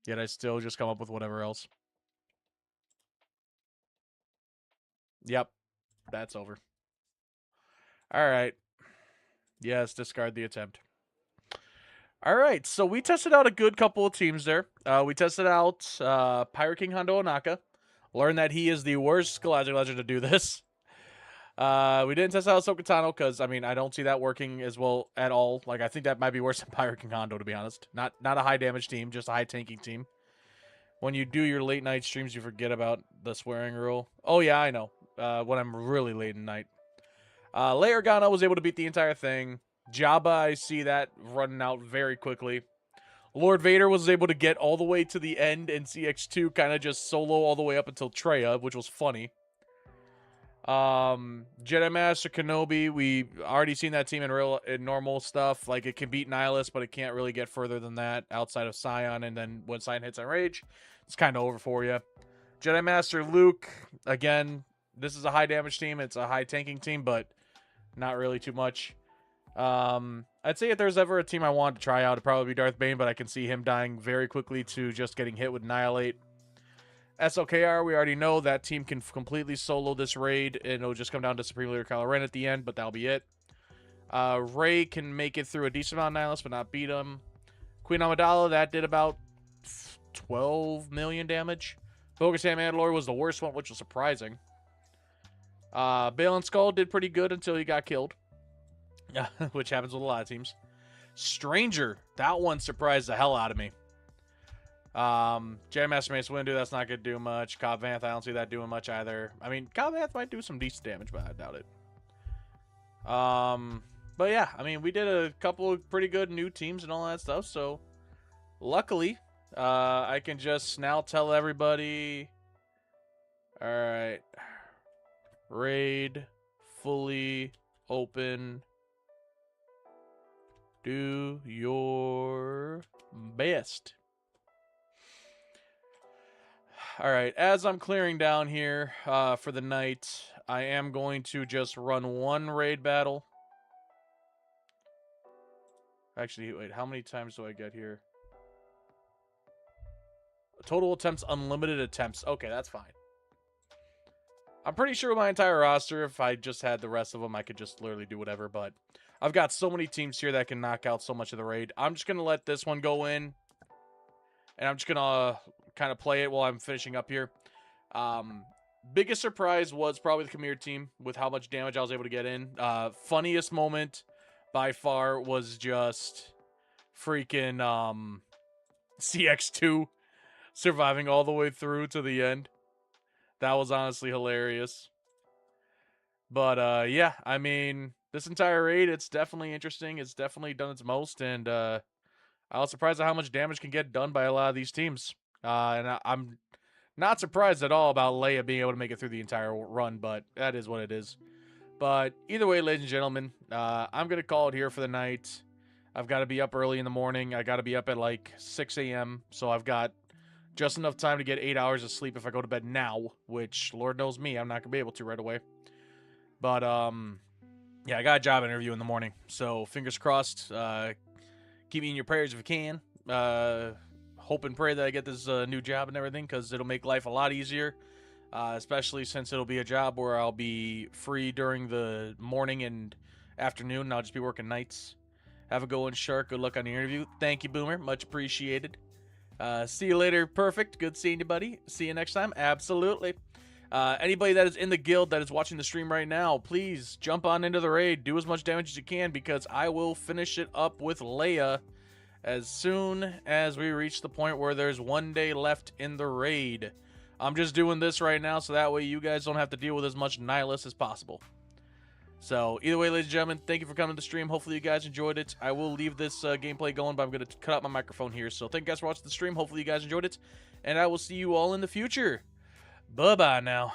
yet I still just come up with whatever else. Yep, that's over. All right. Yes, discard the attempt. All right, so we tested out a good couple of teams there. We tested out Pirate King Hondo Onaka. Learned that he is the worst Scholastic Legend to do this. We didn't test out Ahsoka Tano because, I mean, I don't see that working as well at all. Like, I think that might be worse than Pirate King Hondo, to be honest. Not a high damage team, just a high tanking team. When you do your late night streams, you forget about the swearing rule. Oh, yeah, I know. When I'm really late at night. Leia Organa was able to beat the entire thing. Jabba, I see that running out very quickly. Lord Vader was able to get all the way to the end, and CX2 kind of just solo all the way up until Traya, which was funny. Jedi Master Kenobi, we already seen that team in normal stuff. Like, it can beat Nihilus, but it can't really get further than that outside of Scion, and then when Scion hits Enrage, it's kind of over for you. Jedi Master Luke, again, this is a high damage team. It's a high tanking team, but not really too much. I'd say if there's ever a team I wanted to try out, it'd probably be Darth Bane, but I can see him dying very quickly to just getting hit with Annihilate. SLKR, we already know that team can completely solo this raid, and it'll just come down to Supreme Leader Kylo Ren at the end, but that'll be it. Rey can make it through a decent amount of Nihilus, but not beat him. Queen Amidala, that did about 12 million damage. Bo-Katan Mandalore was the worst one, which was surprising. Balin Skull did pretty good until he got killed. Which happens with a lot of teams. Stranger, that one surprised the hell out of me. Jedi Master Mace Windu, that's not going to do much. Cobb Vanth, I don't see that doing much either. I mean, Cobb Vanth might do some decent damage, but I doubt it. But yeah, I mean, we did a couple of pretty good new teams and all that stuff, so luckily, I can just now tell everybody, alright, raid, fully open, do your best. Alright, as I'm clearing down here for the night, I am going to just run one raid battle. Actually, wait, how many times do I get here? Total attempts, unlimited attempts. Okay, that's fine. I'm pretty sure with my entire roster, if I just had the rest of them, I could just literally do whatever, but I've got so many teams here that can knock out so much of the raid. I'm just going to let this one go in, and I'm just going to kind of play it while I'm finishing up here. Biggest surprise was probably the Khmer team with how much damage I was able to get in. Funniest moment by far was just freaking CX2 surviving all the way through to the end. That was honestly hilarious. But yeah, I mean, this entire raid, it's definitely interesting. It's definitely done its most, and I was surprised at how much damage can get done by a lot of these teams. And I'm not surprised at all about Leia being able to make it through the entire run, but that is what it is. But either way, ladies and gentlemen, I'm going to call it here for the night. I've got to be up early in the morning. I got to be up at like 6 a.m., so I've got just enough time to get 8 hours of sleep if I go to bed now, which, Lord knows me, I'm not going to be able to right away. But, yeah, I got a job interview in the morning, so fingers crossed. Keep me in your prayers if you can. Hope and pray that I get this new job and everything, because it'll make life a lot easier. especially since it'll be a job where I'll be free during the morning and afternoon, and I'll just be working nights. Have a good one, Shark. Good luck on the interview. Thank you, Boomer. Much appreciated. See you later. Perfect. Good seeing you, buddy. See you next time. Absolutely. Anybody that is in the guild that is watching the stream right now, please jump on into the raid. Do as much damage as you can, because I will finish it up with Leia as soon as we reach the point where there's 1 day left in the raid. I'm just doing this right now so that way you guys don't have to deal with as much Nihilus as possible. So, either way, ladies and gentlemen, thank you for coming to the stream. Hopefully you guys enjoyed it. I will leave this gameplay going, but I'm going to cut out my microphone here. So, thank you guys for watching the stream. Hopefully you guys enjoyed it. And I will see you all in the future. Bye-bye now.